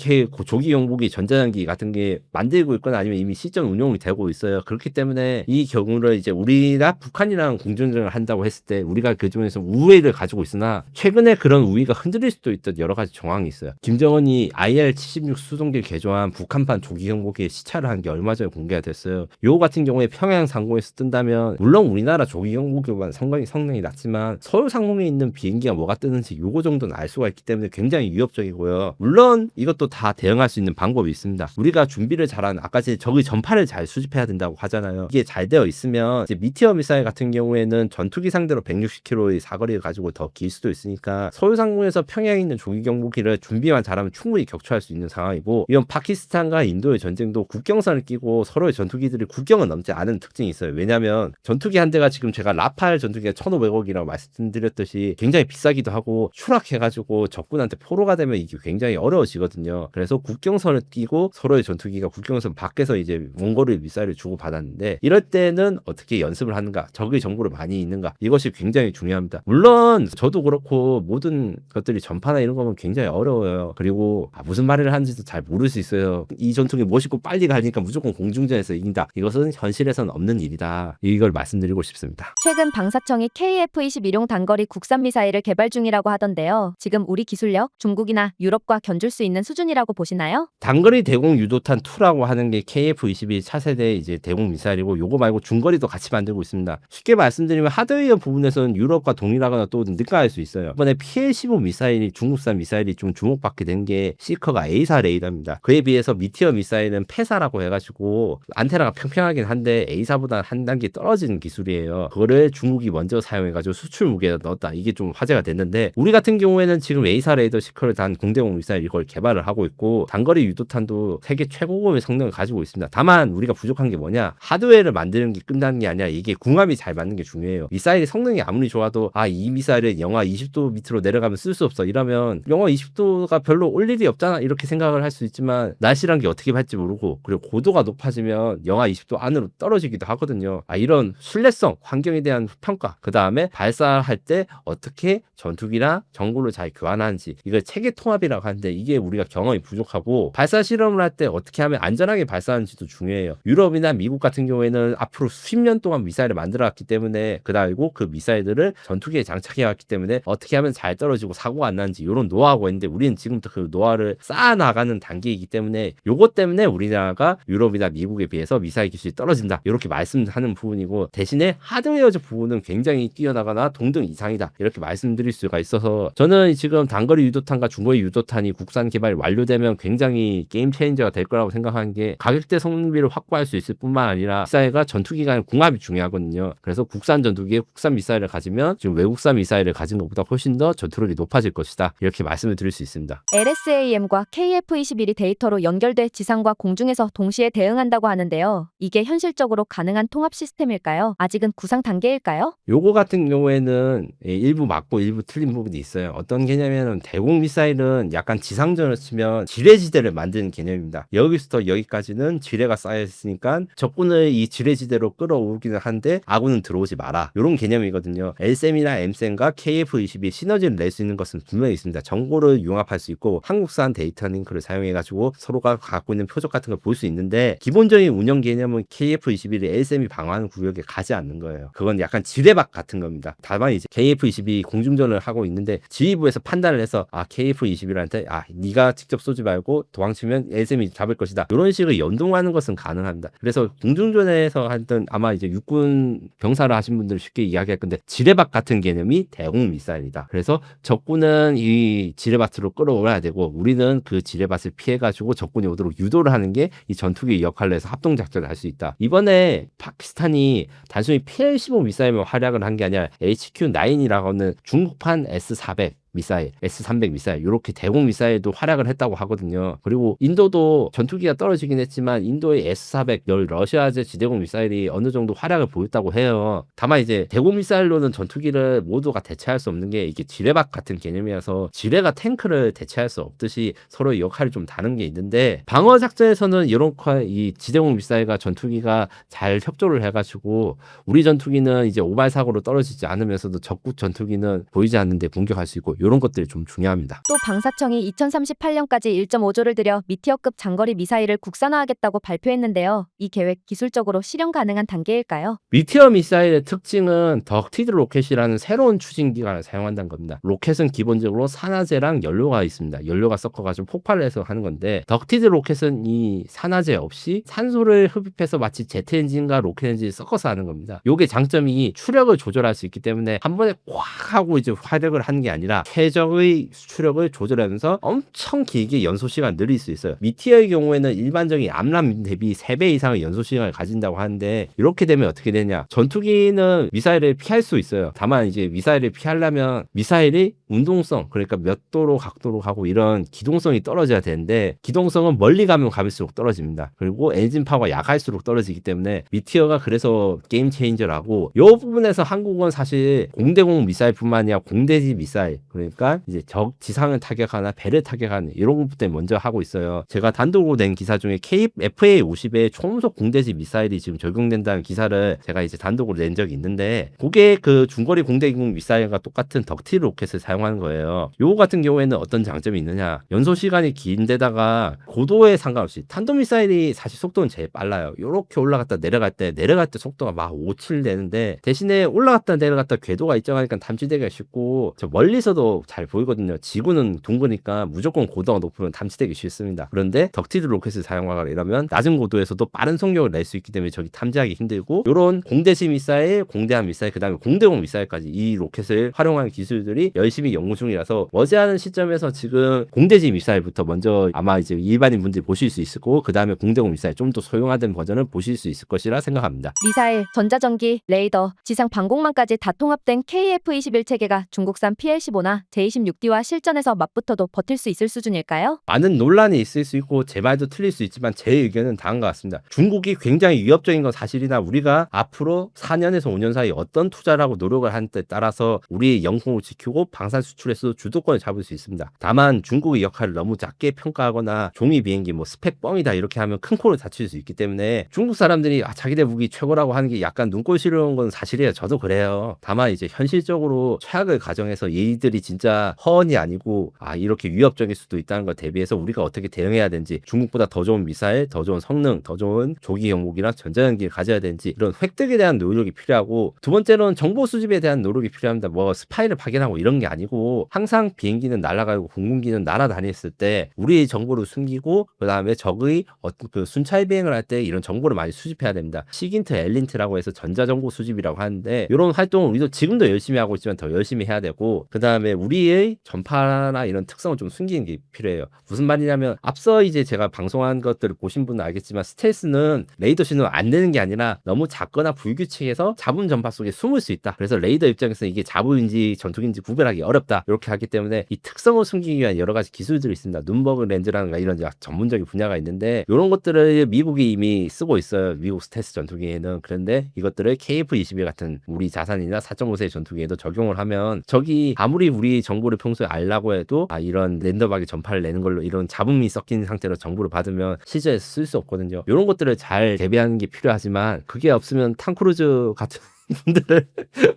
Speaker 1: 조기 경보기 전자전기 같은 게 만들고 있거나 아니면 이미 실전 운용이 되고 있어요. 그렇기 때문에 이 경우를 이제 우리가 북한이랑 공중전을 한다고 했을 때 우리가 그중에서 우위를 가지고 있으나 최근에 그런 우위가 흔들릴 수도 있던 여러 가지 정황이 있어요. 김정은이 IL-76 수송기를 개조한 북한판 조기경보기에 시찰을 한 게 얼마 전에 공개가 됐어요. 요 같은 경우에 평양 상공에서 뜬다면 물론 우리나라 조기경보기보다 성능이 낮지만 서울 상공에 있는 비행기가 뭐가 뜨는지 요거 정도는 알 수가 있기 때문에 굉장히 위협적이고요. 물론 이것도 다 대응할 수 있는 방법이 있습니다. 우리가 준비를 잘한 아까 적의 전파를 잘 수집해야 된다고 하잖아요. 이게 잘 되어 있으면 이제 미티어 미사일 같은 경우에는 전투기 상대로 160km의 사거리를 가지고 더 길 수도 있으니까 서울 상공에서 평양에 있는 조기경보기를 준비만 잘하면 충분히 격추할 수 있는 상황이고 이런 파키스탄과 인도의 전쟁도 국경선을 끼고 서로의 전투기들이 국경을 넘지 않은 특징이 있어요. 왜냐하면 전투기 한 대가 지금 제가 라팔 전투기가 1,500억이라고 말씀드렸듯이 굉장히 비싸기도 하고 추락해가지고 적군한테 포로가 되면 이게 굉장히 어려워지거든요. 그래서 국경선을 끼고 서로의 전투기가 국경선 밖에서 이제 원거리 미사일을 주고받았는데 이럴 때는 어떻게 연습을 하는가 적의 정보를 많이 있는가 이것이 굉장히 중요합니다. 물론 저도 그렇고 모든 모든 것들이 전파나 이런 거면 굉장히 어려워요. 그리고 무슨 말을 하는지도 잘 모를 수 있어요. 이 전투기 멋있고 빨리 가니까 무조건 공중전에서 이긴다. 이것은 현실에서는 없는 일이다. 이걸 말씀드리고 싶습니다.
Speaker 2: 최근 방사청이 KF-21용 단거리 국산 미사일을 개발 중이라고 하던데요. 지금 우리 기술력 중국이나 유럽과 견줄 수 있는 수준이라고 보시나요?
Speaker 1: 단거리 대공 유도탄 2라고 하는 게 KF-22 차세대 이제 대공 미사일이고 요거 말고 중거리도 같이 만들고 있습니다. 쉽게 말씀드리면 하드웨어 부분에서는 유럽과 동일하거나 또 능가할 수 있어요. 이번에 PL-15 미사일이 중국산 미사일이 좀 주목받게 된 게 시커가 A사 레이더입니다. 그에 비해서 미티어 미사일은 패사라고 해가지고 안테나가 평평하긴 한데 A사보다 한 단계 떨어지는 기술이에요. 그거를 중국이 먼저 사용해가지고 수출 무게에 넣었다. 이게 좀 화제가 됐는데 우리 같은 경우에는 지금 A사 레이더 시커를 단 공대공 미사일 이걸 개발을 하고 있고 단거리 유도탄도 세계 최고급의 성능을 가지고 있습니다. 다만 우리가 부족한 게 뭐냐? 하드웨어를 만드는 게 끝나는 게 아니라 이게 궁합이 잘 맞는 게 중요해요. 미사일의 성능이 아무리 좋아도 이 미사일은 영하 20도 밑으로 내려가면 쓸 수 없어. 이러면 영하 20도가 별로 올 일이 없잖아. 이렇게 생각을 할 수 있지만 날씨란 게 어떻게 할지 모르고 그리고 고도가 높아지면 영하 20도 안으로 떨어지기도 하거든요. 이런 신뢰성, 환경에 대한 평가, 그 다음에 발사할 때 어떻게 전투기랑 정보를 잘 교환하는지 이걸 체계 통합이라고 하는데 이게 우리가 경험이 부족하고 발사 실험을 할 때 어떻게 하면 안전하게 발사하는지도 중요해요. 유럽이나 미국 같은 경우에는 앞으로 수십 년 동안 미사일을 만들어 왔기 때문에 그리고 그 미사일들을 전투기에 장착해 왔기 때문에 어떻게 하면 잘 떨어지고 사고가 안 나는지 이런 노하우가 있는데 우리는 지금부터 그 노하우를 쌓아나가는 단계이기 때문에 요것 때문에 우리나라가 유럽이나 미국에 비해서 미사일 기술이 떨어진다 이렇게 말씀하는 부분이고 대신에 하드웨어적 부분은 굉장히 뛰어나거나 동등 이상이다 이렇게 말씀드릴 수가 있어서 저는 지금 단거리 유도탄과 중거리 유도탄이 국산 개발이 완료되면 굉장히 게임 체인저가 될 거라고 생각하는 게 가격대 성능비를 확보할 수 있을 뿐만 아니라 미사일과 전투기 간의 궁합이 중요하거든요. 그래서 국산 전투기에 국산 미사일을 가지면 지금 외국산 미사일을 가진 것보다 훨씬 더 전투력이 높아질 것이다 이렇게 말씀을 드릴 수 있습니다.
Speaker 2: LSAM과 KF-21이 데이터로 연결돼 지상과 공중에서 동시에 대응한다고 하는데요. 이게 현실적으로 가능한 통합 시스템일까요? 아직은 구상 단계일까요?
Speaker 1: 요거 같은 경우에는 일부 맞고 일부 틀린 부분이 있어요. 어떤 개념이냐면 대공 미사일은 약간 지상전을 치면 지뢰지대를 만드는 개념입니다. 여기서부터 여기까지는 지뢰가 쌓여 있으니까 적군을 이 지뢰지대로 끌어오기는 한데 아군은 들어오지 마라. 이런 개념이거든요. LSAM이나 MSAM과 KF-22 시너지를 낼 수 있는 것은 분명히 있습니다. 정보를 융합할 수 있고 한국산 데이터 링크를 사용해가지고 서로가 갖고 있는 표적 같은 걸 볼 수 있는데 기본적인 운영 개념은 KF-21이 LSAM이 방어하는 구역에 가지 않는 거예요. 그건 약간 지뢰박 같은 겁니다. 다만 이제 KF-22 공중전을 하고 있는데 지휘부에서 판단을 해서 KF-21한테 네가 직접 쏘지 말고 도망치면 LSAM이 잡을 것이다. 이런 식으로 연동하는 것은 가능합니다. 그래서 공중전에서 하던 아마 이제 육군 병사를 하신 분들 쉽게 이야기할 건데 지뢰박 같은 개념이 대공 미사일이다. 그래서 적군은 이 지뢰밭으로 끌어올라야 되고 우리는 그 지뢰밭을 피해가지고 적군이 오도록 유도를 하는 게 이 전투기 역할을 해서 합동작전을 할 수 있다. 이번에 파키스탄이 단순히 PL-15 미사일만 활약을 한 게 아니라 HQ-9이라고 하는 중국판 S-400 미사일, S-300 미사일 이렇게 대공 미사일도 활약을 했다고 하거든요. 그리고 인도도 전투기가 떨어지긴 했지만 인도의 S-400 러시아제 지대공 미사일이 어느 정도 활약을 보였다고 해요. 다만 이제 대공 미사일로는 전투기를 모두가 대체할 수 없는 게 이게 지뢰박 같은 개념이라서 지뢰가 탱크를 대체할 수 없듯이 서로의 역할이 좀 다른 게 있는데 방어 작전에서는 이런 이 지대공 미사일과 전투기가 잘 협조를 해가지고 우리 전투기는 이제 오발 사고로 떨어지지 않으면서도 적국 전투기는 보이지 않는데 공격할 수 있고 이런 것들이 좀 중요합니다.
Speaker 2: 또 방사청이 2038년까지 1.5조를 들여 미티어급 장거리 미사일을 국산화하겠다고 발표했는데요. 이 계획 기술적으로 실현 가능한 단계일까요?
Speaker 1: 미티어 미사일의 특징은 덕티드 로켓이라는 새로운 추진기관을 사용한다는 겁니다. 로켓은 기본적으로 산화제랑 연료가 있습니다. 연료가 섞어가지고 폭발을 해서 하는 건데 덕티드 로켓은 이 산화제 없이 산소를 흡입해서 마치 제트 엔진과 로켓 엔진을 섞어서 하는 겁니다. 요게 장점이 추력을 조절할 수 있기 때문에 한 번에 꽉 하고 이제 화력을 하는 게 아니라 최적의 수출력을 조절하면서 엄청 길게 연소 시간을 늘릴 수 있어요. 미티어의 경우에는 일반적인 암람 대비 3배 이상의 연소 시간을 가진다고 하는데 이렇게 되면 어떻게 되냐? 전투기는 미사일을 피할 수 있어요. 다만 이제 미사일을 피하려면 미사일이 운동성 그러니까 몇 도로 각도로 가고 이런 기동성이 떨어져야 되는데 기동성은 멀리 가면 가볼수록 떨어집니다. 그리고 엔진 파워가 약할수록 떨어지기 때문에 미티어가 그래서 게임 체인저라고 이 부분에서 한국은 사실 공대공 미사일뿐만 아니라 공대지 미사일 그러니까 이제 적 지상을 타격하나 배를 타격하는 이런 것부터 먼저 하고 있어요. 제가 단독으로 낸 기사 중에 FA-50의 초음속 공대지 미사일이 지금 적용된다는 기사를 제가 이제 단독으로 낸 적이 있는데 그게 그 중거리 공대공 미사일과 똑같은 덕틸 로켓을 사용하는 거예요. 요거 같은 경우에는 어떤 장점이 있느냐? 연소 시간이 긴데다가 고도에 상관없이 탄도미사일이 사실 속도는 제일 빨라요. 요렇게 올라갔다 내려갈 때 속도가 막 5, 7 되는데 대신에 올라갔다 내려갔다 궤도가 일정하니까 탐지되기가 쉽고 저 멀리서도 잘 보이거든요. 지구는 둥그니까 무조건 고도가 높으면 탐지되기 쉽습니다. 그런데 덕티드 로켓을 사용하거나 이러면 낮은 고도에서도 빠른 속력을 낼 수 있기 때문에 저기 탐지하기 힘들고 요런 공대지 미사일, 공대함 미사일, 그 다음에 공대공 미사일까지 이 로켓을 활용하는 기술들이 열심히 연구 중이라서 머지않은 시점에서 지금 공대지 미사일부터 먼저 아마 이제 일반인 분들이 보실 수 있을 거고 그 다음에 공대공 미사일 좀 더 소형화된 버전을 보실 수 있을 것이라 생각합니다.
Speaker 2: 미사일, 전자전기, 레이더, 지상 방공망까지 다 통합된 KF-21 체계가 중국산 PL-15나 J-26D와 실전에서 맞붙어도 버틸 수 있을 수준일까요?
Speaker 1: 많은 논란이 있을 수 있고 제 말도 틀릴 수 있지만 제 의견은 다음과 같습니다. 중국이 굉장히 위협적인 건 사실이나 우리가 앞으로 4년에서 5년 사이 어떤 투자를 하고 노력을 하는 데 따라서 우리의 영토를 지키고 방산 수출에서 주도권을 잡을 수 있습니다. 다만 중국의 역할을 너무 작게 평가하거나 종이 비행기 뭐 스펙 뻥이다 이렇게 하면 큰 코를 다칠 수 있기 때문에 중국 사람들이 자기네 무기 최고라고 하는 게 약간 눈꼴 시려운 건 사실이에요. 저도 그래요. 다만 이제 현실적으로 최악을 가정해서 얘들이 진짜 허언이 아니고 이렇게 위협적일 수도 있다는 걸 대비해서 우리가 어떻게 대응해야 되는지 중국보다 더 좋은 미사일, 더 좋은 성능, 더 좋은 조기 영목이나 전자전기를 가져야 되는지 이런 획득에 대한 노력이 필요하고 두 번째로는 정보 수집에 대한 노력이 필요합니다. 뭐 스파이를 파견하고 이런 게 아니고 항상 비행기는 날아가고 공군기는 날아다녔을 때 우리의 정보를 숨기고 그 다음에 적의 그 순찰 비행을 할 때 이런 정보를 많이 수집해야 됩니다. 시긴트, 엘린트라고 해서 전자정보 수집이라고 하는데 이런 활동을 우리도 지금도 열심히 하고 있지만 더 열심히 해야 되고 그 다음에 우리의 전파나 이런 특성을 좀 숨기는 게 필요해요. 무슨 말이냐면 앞서 이제 제가 방송한 것들을 보신 분은 알겠지만 스텔스는 레이더 신호를 안 내는 게 아니라 너무 작거나 불규칙해서 잡음 전파 속에 숨을 수 있다. 그래서 레이더 입장에서 이게 잡음인지 전투기인지 구별하기 어렵다. 이렇게 하기 때문에 이 특성을 숨기기 위한 여러 가지 기술들이 있습니다. 눈버그 렌즈라든가 이런 전문적인 분야가 있는데 이런 것들을 미국이 이미 쓰고 있어요. 미국 스텔스 전투기에는. 그런데 이것들을 KF-21 같은 우리 자산이나 4.5세 전투기에도 적용을 하면 적이 아무리 우리 정보를 평소에 알라고 해도 이런 랜덤하게 전파를 내는 걸로 이런 잡음이 섞인 상태로 정보를 받으면 실전에서 쓸 수 없거든요. 이런 것들을 잘 대비하는 게 필요하지만 그게 없으면 탐크루즈 같은 분들을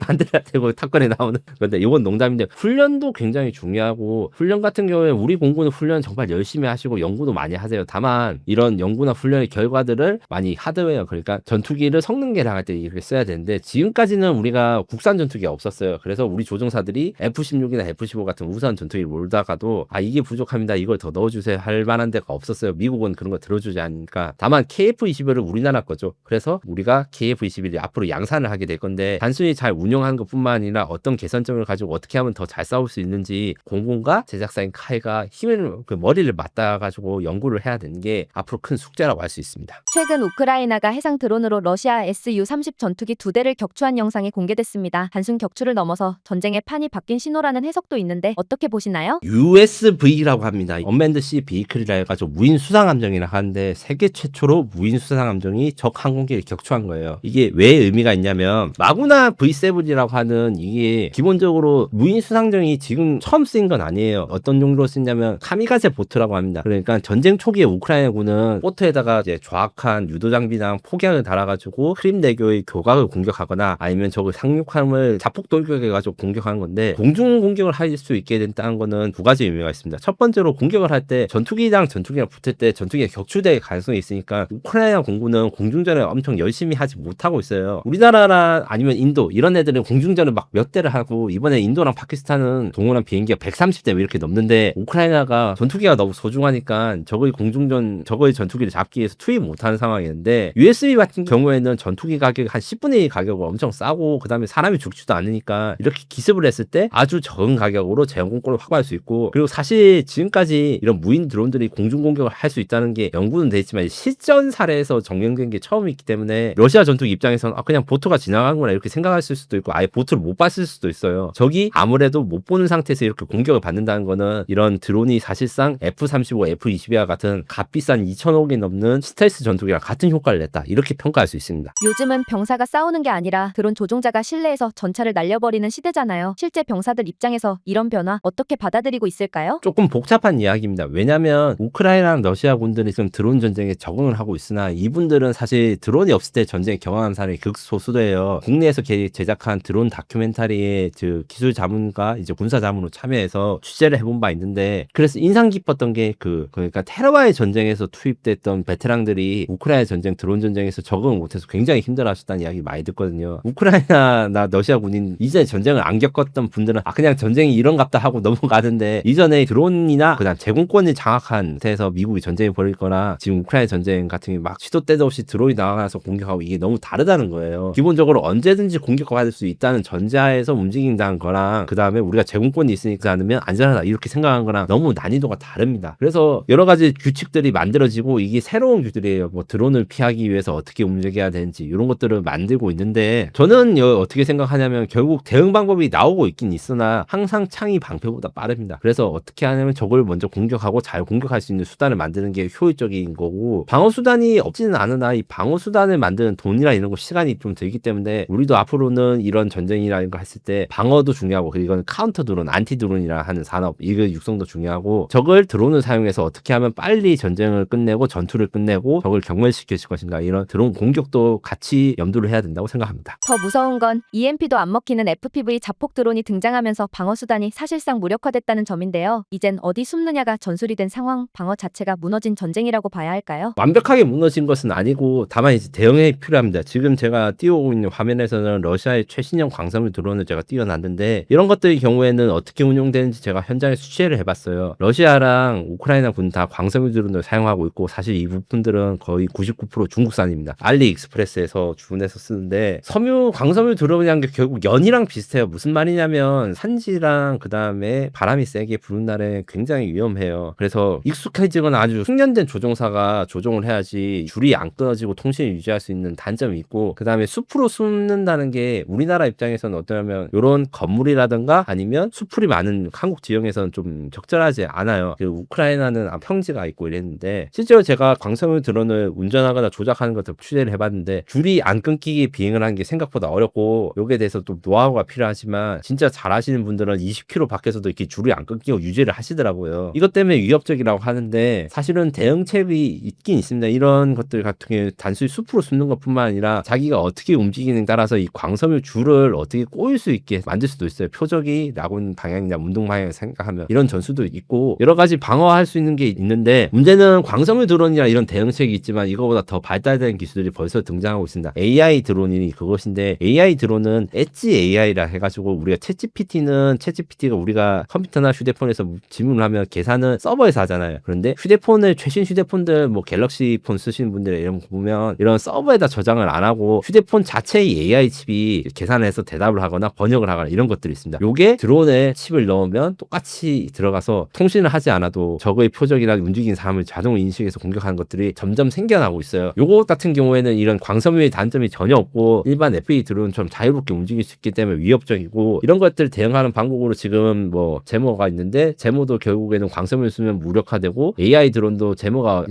Speaker 1: 만들어야 되고 탑건에 나오는 건데 이건 농담인데 훈련도 굉장히 중요하고 훈련 같은 경우에 우리 공군은 훈련 정말 열심히 하시고 연구도 많이 하세요. 다만 이런 연구나 훈련의 결과들을 많이 하드웨어 그러니까 전투기를 성능 개량할 때 이렇게 써야 되는데 지금까지는 우리가 국산 전투기가 없었어요. 그래서 우리 조종사들이 F-16이나 F-15 같은 우선 전투기를 몰다가도 이게 부족합니다. 이걸 더 넣어주세요 할 만한 데가 없었어요. 미국은 그런 거 들어주지 않으니까. 다만 KF-21은 우리나라 거죠. 그래서 우리가 KF-21이 앞으로 양산을 하게 되고 건데 단순히 잘 운영하는 것뿐만 아니라 어떤 개선점을 가지고 어떻게 하면 더 잘 싸울 수 있는지 공군과 제작사인 카이가 힘을 머리를 맞닿아 가지고 연구를 해야 되는 게 앞으로 큰 숙제라고 할 수 있습니다.
Speaker 2: 최근 우크라이나가 해상 드론으로 러시아 Su-30 전투기 2대를 격추한 영상이 공개됐습니다. 단순 격추를 넘어서 전쟁의 판이 바뀐 신호라는 해석도 있는데 어떻게 보시나요?
Speaker 1: USV라고 합니다. 언맨드 시 비이클이라 해가지고 무인 수상 함정이라 하는데 세계 최초로 무인 수상 함정이 적 항공기를 격추한 거예요. 이게 왜 의미가 있냐면 마구나 V7이라고 하는 이게 기본적으로 무인 수상정이 지금 처음 쓰인 건 아니에요. 어떤 용도로 쓰냐면 카미가제 보트라고 합니다. 그러니까 전쟁 초기에 우크라이나군은 보트에다가 이제 좌악한 유도 장비랑 폭약을 달아가지고 크림 대교의 교각을 공격하거나 아니면 적의 상륙함을 자폭 돌격해가지고 공격하는 건데 공중 공격을 할 수 있게 된다는 거는 두 가지 의미가 있습니다. 첫 번째로 공격을 할 때 전투기랑 붙을 때 전투기가 격추될 가능성이 있으니까 우크라이나 공군은 공중전을 엄청 열심히 하지 못하고 있어요. 우리나라나 아니면 인도 이런 애들은 공중전을 막 몇 대를 하고 이번에 인도랑 파키스탄은 동원한 비행기가 130대 이렇게 넘는데 우크라이나가 전투기가 너무 소중하니까 적의 전투기를 잡기 위해서 투입 못하는 상황이었는데 USB 같은 경우에는 전투기 가격이 한 10분의 1 가격을 엄청 싸고 그 다음에 사람이 죽지도 않으니까 이렇게 기습을 했을 때 아주 적은 가격으로 제공권을 확보할 수 있고 그리고 사실 지금까지 이런 무인 드론들이 공중 공격을 할 수 있다는 게 연구는 돼 있지만 실전 사례에서 적용된 게 처음이기 때문에 러시아 전투기 입장에서는 그냥 보트가 지나가 나가는구나 이렇게 생각했을 수도 있고 아예 보트를 못 봤을 수도 있어요. 적이 아무래도 못 보는 상태에서 이렇게 공격을 받는다는 거는 이런 드론이 사실상 F-35, F-22와 같은 값비싼 2천억이 넘는 스텔스 전투기랑 같은 효과를 냈다. 이렇게 평가할 수 있습니다.
Speaker 2: 요즘은 병사가 싸우는 게 아니라 드론 조종자가 실내에서 전차를 날려버리는 시대잖아요. 실제 병사들 입장에서 이런 변화 어떻게 받아들이고 있을까요?
Speaker 1: 조금 복잡한 이야기입니다. 왜냐하면 우크라이나랑 러시아 군들이 지금 드론 전쟁에 적응을 하고 있으나 이분들은 사실 드론이 없을 때 전쟁에 경험한 사람이 극소수예요. 국내에서 제작한 드론 다큐멘터리의 기술 자문과 이제 군사 자문으로 참여해서 취재를 해본 바 있는데 그래서 인상 깊었던 게 그러니까 테러와의 전쟁에서 투입됐던 베테랑들이 우크라이나 전쟁 드론 전쟁에서 적응을 못해서 굉장히 힘들어하셨다는 이야기 많이 듣거든요. 우크라이나나 러시아 군인 이전에 전쟁을 안 겪었던 분들은 그냥 전쟁이 이런갑다 하고 넘어가는데 이전에 드론이나 그다음 제공권을 장악한 데서 미국이 전쟁을 벌일 거나 지금 우크라이나 전쟁 같은 게 막 시도 때도 없이 드론이 나가서 공격하고 이게 너무 다르다는 거예요. 기본적으로 언제든지 공격받을 수 있다는 전제하에서 움직인다는 거랑 그다음에 우리가 제공권이 있으니까 않으면 안전하다 이렇게 생각한 거랑 너무 난이도가 다릅니다. 그래서 여러 가지 규칙들이 만들어지고 이게 새로운 규칙이에요. 뭐 드론을 피하기 위해서 어떻게 움직여야 되는지 이런 것들을 만들고 있는데 저는 어떻게 생각하냐면 결국 대응 방법이 나오고 있긴 있으나 항상 창이 방패보다 빠릅니다. 그래서 어떻게 하냐면 적을 먼저 공격하고 잘 공격할 수 있는 수단을 만드는 게 효율적인 거고 방어 수단이 없지는 않으나 이 방어 수단을 만드는 돈이나 이런 거 시간이 좀 들기 때문에 우리도 앞으로는 이런 전쟁이라는 거 했을 때 방어도 중요하고 그리고 이건 카운터 드론, 안티 드론이라 하는 산업 이거 육성도 중요하고 적을 드론을 사용해서 어떻게 하면 빨리 전쟁을 끝내고 전투를 끝내고 적을 경멸시킬 것인가 이런 드론 공격도 같이 염두를 해야 된다고 생각합니다.
Speaker 2: 더 무서운 건 EMP도 안 먹히는 FPV 자폭 드론이 등장하면서 방어 수단이 사실상 무력화됐다는 점인데요. 이젠 어디 숨느냐가 전술이 된 상황, 방어 자체가 무너진 전쟁이라고 봐야 할까요?
Speaker 1: 완벽하게 무너진 것은 아니고 다만 이제 대응이 필요합니다. 지금 제가 띄우고 있는 화면에서는 러시아의 최신형 광섬유 드론을 제가 띄워놨는데 이런 것들의 경우에는 어떻게 운용되는지 제가 현장에 취재를 해봤어요. 러시아랑 우크라이나 군 다 광섬유 드론을 사용하고 있고 사실 이 부품들은 거의 99% 중국산입니다. 알리익스프레스에서 주문해서 쓰는데 광섬유 드론이라는 게 결국 연이랑 비슷해요. 무슨 말이냐면 산지랑 그 다음에 바람이 세게 부는 날에 굉장히 위험해요. 그래서 익숙해지거나 아주 숙련된 조종사가 조종을 해야지 줄이 안 끊어지고 통신을 유지할 수 있는 단점이 있고 그 다음에 숲으로 숨는다는 게 우리나라 입장에서는 어떠냐면 이런 건물이라든가 아니면 숲풀이 많은 한국 지형에서는 좀 적절하지 않아요. 우크라이나는 평지가 있고 이랬는데 실제로 제가 광섬유 드론을 운전하거나 조작하는 것들 취재를 해봤는데 줄이 안 끊기게 비행을 하는 게 생각보다 어렵고 여기에 대해서 또 노하우가 필요하지만 진짜 잘하시는 분들은 20km 밖에서도 이렇게 줄이 안 끊기고 유지를 하시더라고요. 이것 때문에 위협적이라고 하는데 사실은 대응책이 있긴 있습니다. 이런 것들 같은 경우 단순히 숲으로 숨는 것뿐만 아니라 자기가 어떻게 움직이느냐에 따라서 이 광섬유 줄을 어떻게 꼬일 수 있게 만들 수도 있어요. 표적이 나군 방향이나 운동 방향을 생각하면 이런 전술도 있고 여러 가지 방어할 수 있는 게 있는데 문제는 광섬유 드론이나 이런 대응책이 있지만 이거보다 더 발달된 기술들이 벌써 등장하고 있습니다. AI 드론이 그것인데 AI 드론은 엣지 AI라 해가지고 우리가 챗GPT가 우리가 컴퓨터나 휴대폰에서 질문을 하면 계산은 서버에서 하잖아요. 그런데 최신 휴대폰들 뭐 갤럭시 폰 쓰시는 분들 이런 거 보면 이런 서버에다 저장을 안 하고 휴대폰 자체의 AI 칩이 계산해서 대답을 하거나 번역을 하거나 이런 것들이 있습니다. 요게 드론에 칩을 넣으면 똑같이 들어가서 통신을 하지 않아도 적의 표적이나 움직이는 사람을 자동 인식해서 공격하는 것들이 점점 생겨나고 있어요. 요거 같은 경우에는 이런 광섬유의 단점이 전혀 없고 일반 FPV 드론처럼 자유롭게 움직일 수 있기 때문에 위협적이고 이런 것들 대응하는 방법으로 지금 뭐 제모가 있는데 제모도 결국에는 광섬유를 쓰면 무력화되고 AI 드론도 제모가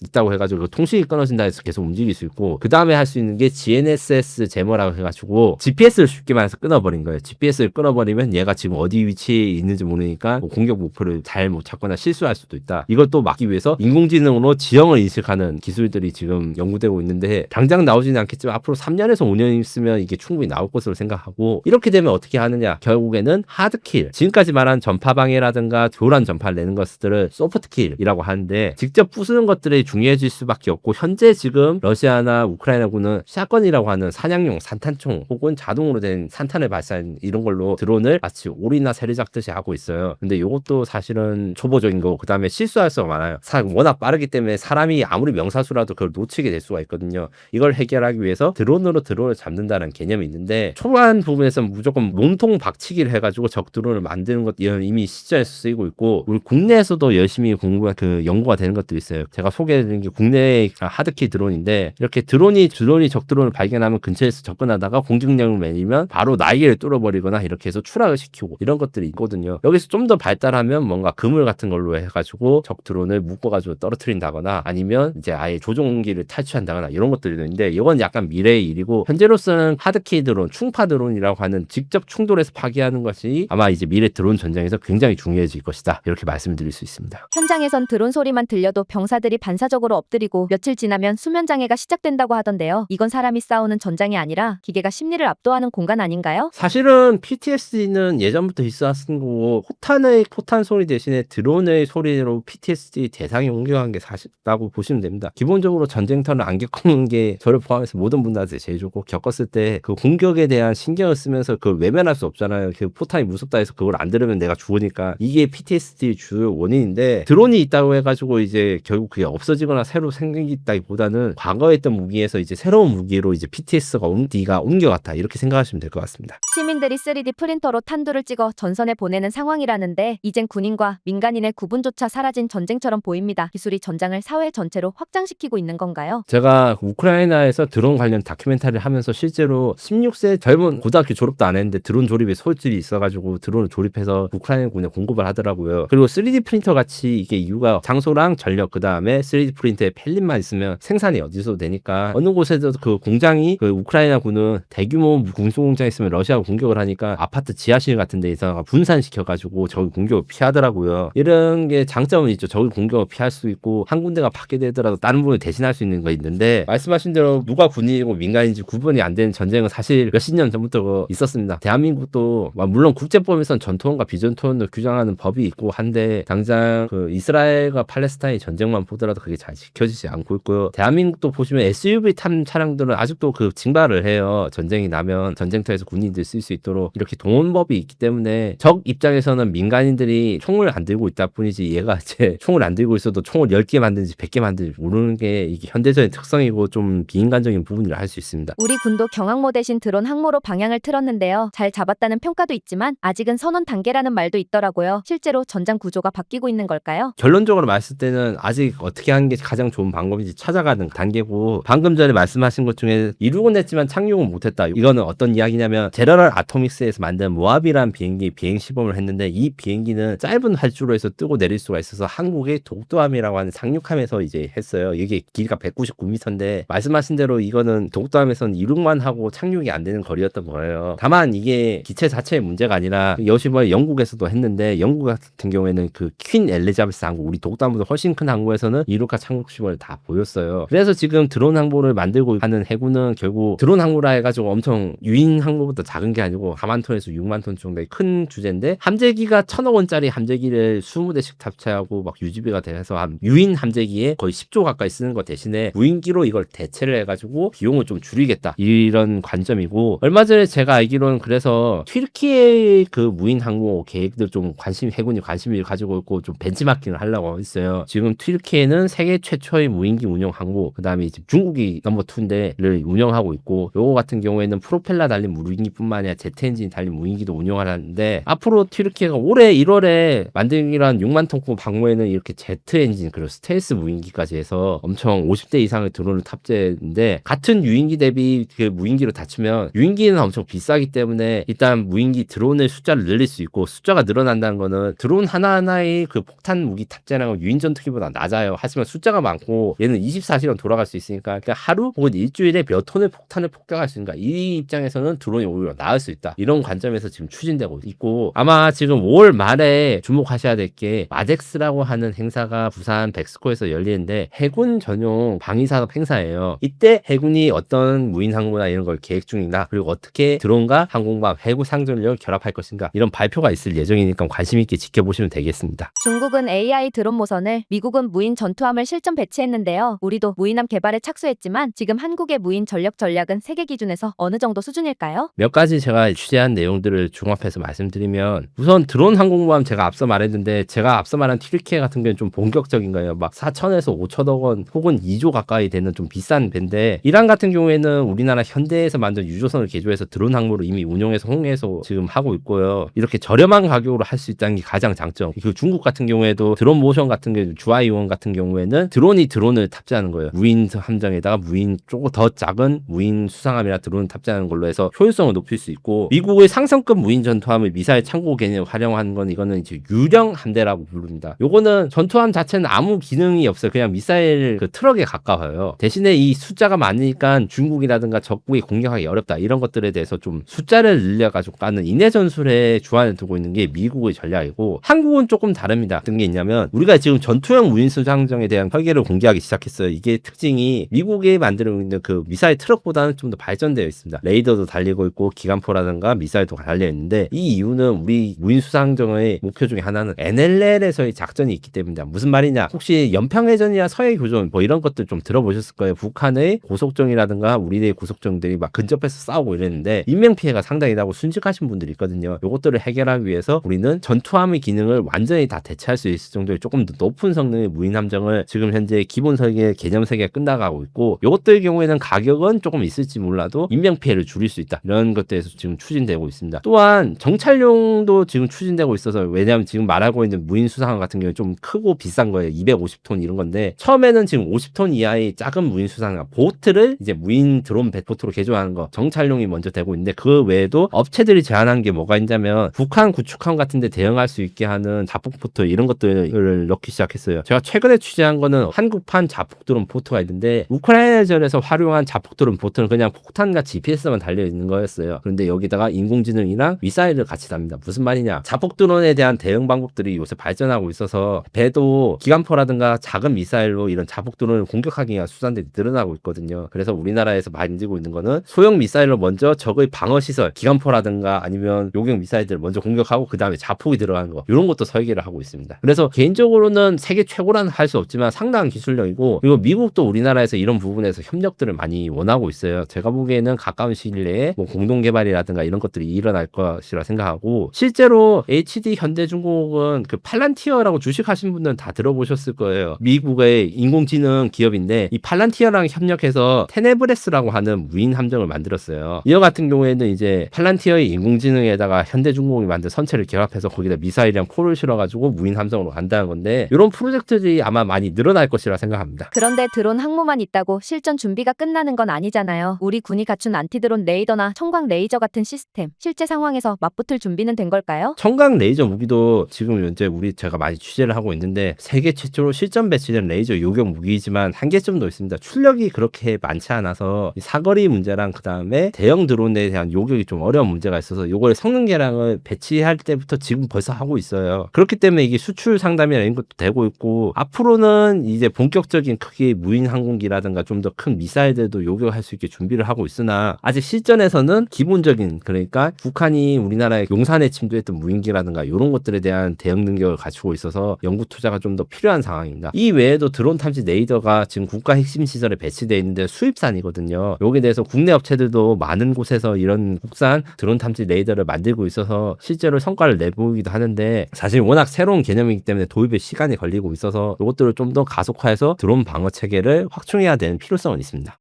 Speaker 1: 있다고 해가지고 통신이 끊어진다 해서 계속 움직일 수 있고 그 다음에 할 수 있는 게 GNSS 제모라고 해가지고 GPS를 쉽게 말해서 끊어버린 거예요. GPS를 끊어버리면 얘가 지금 어디 위치에 있는지 모르니까 뭐 공격 목표를 잘 못 찾거나 실수할 수도 있다. 이것도 막기 위해서 인공지능으로 지형을 인식하는 기술들이 지금 연구되고 있는데 당장 나오지는 않겠지만 앞으로 3년에서 5년 있으면 이게 충분히 나올 것으로 생각하고 이렇게 되면 어떻게 하느냐 결국에는 하드킬 지금까지 말한 전파방해라든가 교란 전파를 내는 것들을 소프트킬이라고 하는데 직접 부수는 것들이 중요해질 수밖에 없고 현재 지금 러시아나 우크라이나군은 샷건이라고 하는 사냥용 산탄총 혹은 자동으로 된 산탄을 발사하는 이런 걸로 드론을 마치 오리나 새를 잡듯이 하고 있어요. 근데 이것도 사실은 초보적인 거고 그 다음에 실수할 수가 많아요. 워낙 빠르기 때문에 사람이 아무리 명사수라도 그걸 놓치게 될 수가 있거든요. 이걸 해결하기 위해서 드론으로 드론을 잡는다는 개념이 있는데 초반 부분에서 무조건 몸통 박치기를 해가지고 적 드론을 만드는 것 이미 시절에서 쓰이고 있고 우리 국내에서도 열심히 연구가 되는 것들이 있어요. 제가 소개해드린 게 국내의 하드키 드론인데 이렇게 드론이 적 드론을 발견하면 근처에 안전지대에서 접근하다가 공격력을 매니면 바로 날개를 뚫어버리거나 이렇게 해서 추락을 시키고 이런 것들이 있거든요. 여기서 좀 더 발달하면 뭔가 그물 같은 걸로 해가지고 적 드론을 묶어가지고 떨어뜨린다거나 아니면 이제 아예 조종기를 탈취한다거나 이런 것들이 있는데 이건 약간 미래의 일이고 현재로서는 하드키 드론, 충파 드론이라고 하는 직접 충돌해서 파괴하는 것이 아마 이제 미래 드론 전쟁에서 굉장히 중요해질 것이다. 이렇게 말씀드릴 수 있습니다.
Speaker 2: 현장에선 드론 소리만 들려도 병사들이 반사적으로 엎드리고 며칠 지나면 수면 장애가 시작된다고 하던데요. 이건 사람이 싸우는 전장이 아니라 기계가 심리를 압도하는 공간 아닌가요?
Speaker 1: 사실은 PTSD는 예전부터 있었던 거고 포탄의 포탄 소리 대신에 드론의 소리로 PTSD 대상이 옮겨간 게 사실다고 보시면 됩니다. 기본적으로 전쟁터를 안 겪은 게 저를 포함해서 모든 분들한테 제일 좋고 겪었을 때 그 공격에 대한 신경을 쓰면서 그걸 외면할 수 없잖아요. 그 포탄이 무섭다 해서 그걸 안 들으면 내가 죽으니까 이게 PTSD 주요 원인인데 드론이 있다고 해가지고 이제 결국 그게 없어지거나 새로 생기다기보다는 과거에 있던 무기에서 이제 새로운 무기로 이제 PTSD가 옮겨갔다 이렇게 생각하시면 될 것 같습니다.
Speaker 2: 시민들이 3D 프린터로 탄두를 찍어 전선에 보내는 상황이라는데 이젠 군인과 민간인의 구분조차 사라진 전쟁처럼 보입니다. 기술이 전장을 사회 전체로 확장시키고 있는 건가요?
Speaker 1: 제가 우크라이나에서 드론 관련 다큐멘터리를 하면서 실제로 16세 젊은 고등학교 졸업도 안 했는데 드론 조립에 소질이 있어가지고 드론을 조립해서 우크라이나군에 공급을 하더라고요. 그리고 3D 프린터 같이 이게 이유가 장소랑 전력 그 다음에 3D 프린터에 펠린만 있으면 생산이 어디서 되니까 어느 곳에서 그 공장이 그 우크라이나군은 대규모 군수공장 있으면 러시아가 공격을 하니까 아파트 지하실 같은 데서 분산시켜가지고 적이 공격을 피하더라고요. 이런 게 장점은 있죠. 적이 공격을 피할 수 있고 한 군데가 파괴되더라도 다른 부분을 대신할 수 있는 거 있는데 말씀하신 대로 누가 군인이고 민간인지 구분이 안 되는 전쟁은 사실 몇십 년 전부터 있었습니다. 대한민국도 물론 국제법에선 전투원과 비전투원을 규정하는 법이 있고 한데 당장 그 이스라엘과 팔레스타인 전쟁만 보더라도 그게 잘 지켜지지 않고 있고요. 대한민국도 보시면 SUV 탄 차량들은 아직도 그 징발을 해요. 전쟁이 나면 전쟁터에서 군인들 쓸 수 있도록 이렇게 동원법이 있기 때문에 적 입장에서는 민간인들이 총을 안 들고 있다 뿐이지 얘가 이제 총을 안 들고 있어도 총을 10개 만든지 100개 만든지 모르는 게 이게 현대전의 특성이고 좀 비인간적인 부분이라 할 수 있습니다.
Speaker 2: 우리 군도 경항모 대신 드론 항모로 방향을 틀었는데요. 잘 잡았다는 평가도 있지만 아직은 선언 단계라는 말도 있더라고요. 실제로 전장 구조가 바뀌고 있는 걸까요?
Speaker 1: 결론적으로 말했을 때는 아직 어떻게 하는 게 가장 좋은 방법인지 찾아가는 단계고 방금 전에 말씀하신 것 중에 이루곤 했지만 착륙은 못했다. 이거는 어떤 이야기냐면 제너럴 아토믹스에서 만든 모하비라는 비행기 비행 시범을 했는데 이 비행기는 짧은 활주로에서 뜨고 내릴 수가 있어서 한국의 독도함이라고 하는 상륙함에서 이제 했어요. 이게 길이가 199m인데 말씀하신 대로 이거는 독도함에서는 이륙만 하고 착륙이 안 되는 거리였던 거예요. 다만 이게 기체 자체의 문제가 아니라 여시버 영국에서도 했는데 영국 같은 경우에는 그 퀸 엘리자베스 항구 우리 독도함보다 훨씬 큰 항구에서는 이륙과 착륙 시범을 다 보였어요. 그래서 지금 드론 항모를 만들고 하는 해군은 결국 드론 항모라 해가지고 엄청 유인 항모보다 작은 게 아니고 4만 톤에서 6만 톤 정도의 큰 주제인데 함재기가 1,000억 원짜리 함재기를 20대씩 탑재하고 막 유지비가 돼서 한 유인 함재기에 거의 10조 가까이 쓰는 거 대신에 무인기로 이걸 대체를 해가지고 비용을 좀 줄이겠다 이런 관점이고 얼마 전에 제가 알기로는 그래서 튀르키예 그 무인 항모 계획들 좀 해군이 관심을 가지고 있고 좀 벤치마킹을 하려고 했어요. 지금 튀르키예는 세계 최초의 무인기 운영 항모 그다음에 이제 중국이 넘버 2인데를 운영하고 있고 요거 같은 경우에는 프로펠러 달린 무인기뿐만 아니라 제트 엔진 달린 무인기도 운영하는데 앞으로 튀르키예가 올해 1월에 만들기로 한 6만 톤급 항모에는 이렇게 제트 엔진 그리고 스텔스 무인기까지 해서 엄청 50대 이상의 드론을 탑재했는데 같은 유인기 대비 그 무인기로 다치면 유인기는 엄청 비싸기 때문에 일단 무인기 드론의 숫자를 늘릴 수 있고 숫자가 늘어난다는 거는 드론 하나하나의 그 폭탄 무기 탑재량은 유인 전투기보다 낮아요. 하지만 숫자가 많고 얘는 24시간 돌아갈 수 있으니까 그러니까 하루 혹은 일주일에 몇 톤의 폭탄을 폭격할 수 있는가 이 입장에서는 드론이 오히려 나을 수 있다. 이런 관점에서 지금 추진되고 있고 아마 지금 5월 말에 주목하셔야 될 게 마덱스라고 하는 행사가 부산 백스코에서 열리는데 해군 전용 방위산업 행사예요. 이때 해군이 어떤 무인 항모나 이런 걸 계획 중이다. 그리고 어떻게 드론과 항공모함, 해군 상전력을 결합할 것인가 이런 발표가 있을 예정이니까 관심 있게 지켜보시면 되겠습니다.
Speaker 2: 중국은 AI 드론 모선을, 미국은 무인 전투함을 실전 배치했는데요. 우리도 무인함 개발에 착수했지만 지금 한국의 무인 전력 전략은 세계 기준에서 어느 정도 수준일까요?
Speaker 1: 몇 가지 제가 취재한 내용들을 종합해서 말씀드리면 우선 드론 항공모함 제가 앞서 말했는데 제가 앞서 말한 튀르키예 같은 경우는 좀 본격적인 거예요. 막 4천에서 5천억 원 혹은 2조 가까이 되는 좀 비싼 배인데 이란 같은 경우에는 우리나라 현대에서 만든 유조선을 개조해서 드론 항모를 이미 운용해서 홍해에서 지금 하고 있고요. 이렇게 저렴한 가격으로 할 수 있다는 게 가장 장점. 그 중국 같은 경우에도 드론 모션 같은 게 주아이원 같은 경우에는 드론이 드론을 탑재하는 거예요. 무인 함정에다가 무인 조금 더 작은 무인 무인 수상함이나 드론을 탑재하는 걸로 해서 효율성을 높일 수 있고, 미국의 상성급 무인 전투함을 미사일 창고 개념 활용하는 건 이거는 이제 유령 함대라고 부릅니다. 요거는 전투함 자체는 아무 기능이 없어요. 그냥 미사일 그 트럭에 가까워요. 대신에 이 숫자가 많으니까 중국이라든가 적국이 공격하기 어렵다, 이런 것들에 대해서 좀 숫자를 늘려가지고 까는 인해 전술에 주안을 두고 있는 게 미국의 전략이고, 한국은 조금 다릅니다. 어떤 게 있냐면, 우리가 지금 전투형 무인 수상정에 대한 설계를 공개하기 시작했어요. 이게 특징이 미국이 만들고 있는 그 미사일 트럭보다는 좀 더 발전되어 있습니다. 레이더도 달리고 있고 기관포라든가 미사일도 달려 있는데, 이 이유는 우리 무인 수상정의 목표 중에 하나는 NLL에서의 작전이 있기 때문입니다. 무슨 말이냐, 혹시 연평해전이나 서해교전 뭐 이런 것들 좀 들어보셨을 거예요. 북한의 고속정이라든가 우리의 고속정들이 막 근접해서 싸우고 이랬는데 인명피해가 상당히 나고 순직하신 분들이 있거든요. 이것들을 해결하기 위해서 우리는 전투함의 기능을 완전히 다 대체할 수 있을 정도의 조금 더 높은 성능의 무인 함정을 지금 현재 기본 설계, 개념 설계가 끝나가고 있고, 이것들의 경우에는 가격은 조금 있을지 몰라도 인명피해를 줄일 수 있다, 이런 것들에서 지금 추진되고 있습니다. 또한 정찰용도 지금 추진되고 있어서, 왜냐하면 지금 말하고 있는 무인 수상함 같은 경우에 좀 크고 비싼 거예요. 250톤 이런 건데, 처음에는 지금 50톤 이하의 작은 무인 수상함 보트를 이제 무인 드론 배포트로 개조하는 거, 정찰용이 먼저 되고 있는데, 그 외에도 업체들이 제안한 게 뭐가 있냐면 북한 구축함 같은 데 대응할 수 있게 하는 자폭 보트, 이런 것들을 넣기 시작했어요. 제가 최근에 취재한 거는 한국판 자폭 드론 보트가 있는데, 우크라이나전에서 활용한 자폭 드론 보트는 그냥 폭탄과 GPS만 달려 있는 거였어요. 그런데 여기다가 인공지능이랑 미사일을 같이 답니다. 무슨 말이냐, 자폭 드론에 대한 대응 방법들이 요새 발전하고 있어서 배도 기관포라든가 작은 미사일로 이런 자폭 드론을 공격하기 위한 수단들이 늘어나고 있거든요. 그래서 우리나라에서 만들고 있는 거는 소형 미사일로 먼저 적의 방어 시설, 기관포라든가 아니면 요격 미사일들을 먼저 공격하고 그 다음에 자폭이 들어가는 거, 이런 것도 설계를 하고 있습니다. 그래서 개인적으로는 세계 최고라는 할 수 없지만 상당한 기술력이고, 그리고 미국도 우리나라에서 이런 부분에서 협력들을 많이 원하고 있어요. 제가 보기에는 가까운 시일 내에 뭐 공동 개발이라든가 이런 것들이 일어날 것이라 생각하고, 실제로 HD 현대중공업은 그 팔란티어라고 주식하신 분들은 다 들어보셨을 거예요. 미국의 인공지능 기업인데, 이 팔란티어랑 협력해서 테네브레스라고 하는 무인 함정을 만들었어요. 이와 같은 경우에는 이제 팔란티어의 인공지능에다가 현대중공업이 만든 선체를 결합해서 거기다 미사일이랑 포를 실어가지고 무인 함정으로 간다는 건데, 이런 프로젝트들이 아마 많이 늘어날 것이라 생각합니다.
Speaker 2: 그런데 드론 항모만 있다고 실전 준비가 끝나는 건 아니잖아요. 우리 군이 갖춘 안티드론 레이더나 청광 레이저 같은 시스템, 실제 상황에서 맞붙을 준비는 된 걸까요?
Speaker 1: 청각 레이저 무기도 지금 현재 제가 많이 취재를 하고 있는데, 세계 최초로 실전 배치된 레이저 요격 무기이지만 한계점도 있습니다. 출력이 그렇게 많지 않아서 사거리 문제랑 그 다음에 대형 드론에 대한 요격이 좀 어려운 문제가 있어서 요걸 성능 개량을 배치할 때부터 지금 벌써 하고 있어요. 그렇기 때문에 이게 수출 상담이나 이런 것도 되고 있고, 앞으로는 이제 본격적인 크기의 무인 항공기라든가 좀 더 큰 미사일들도 요격할 수 있게 준비를 하고 있으나, 아직 실전에서는 기본적인, 그러니까 북한이 우리나라에 용산에 침투했던 무인기라든가 이런 것들에 대한 대응 능력을 갖추고 있어서 연구 투자가 좀 더 필요한 상황입니다. 이 외에도 드론 탐지 레이더가 지금 국가 핵심 시설에 배치되어 있는데 수입산이거든요. 여기에 대해서 국내 업체들도 많은 곳에서 이런 국산 드론 탐지 레이더를 만들고 있어서 실제로 성과를 내보이기도 하는데, 사실 워낙 새로운 개념이기 때문에 도입에 시간이 걸리고 있어서 이것들을 좀 더 가속화해서 드론 방어 체계를 확충해야 되는 필요성은 있습니다.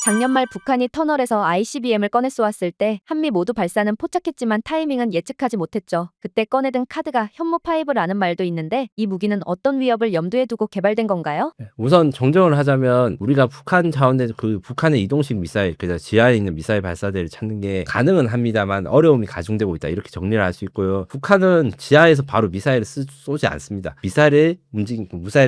Speaker 2: 작년 말 북한이 터널에서 ICBM을 꺼내 쏘았을 때 한미 모두 발사는 포착했지만 타이밍은 예측하지 못했죠. 그때 꺼내든 카드가 현무5라는 말도 있는데, 이 무기는 어떤 위협을 염두에 두고 개발된 건가요?
Speaker 1: 우선 정정을 하자면, 우리가 북한 차원에서 그 북한의 이동식 미사일, 그래서 지하에 있는 미사일 발사대를 찾는 게 가능은 합니다만 어려움이 가중되고 있다, 이렇게 정리를 할 수 있고요. 북한은 지하에서 바로 미사일을 쏘지 않습니다. 미사일을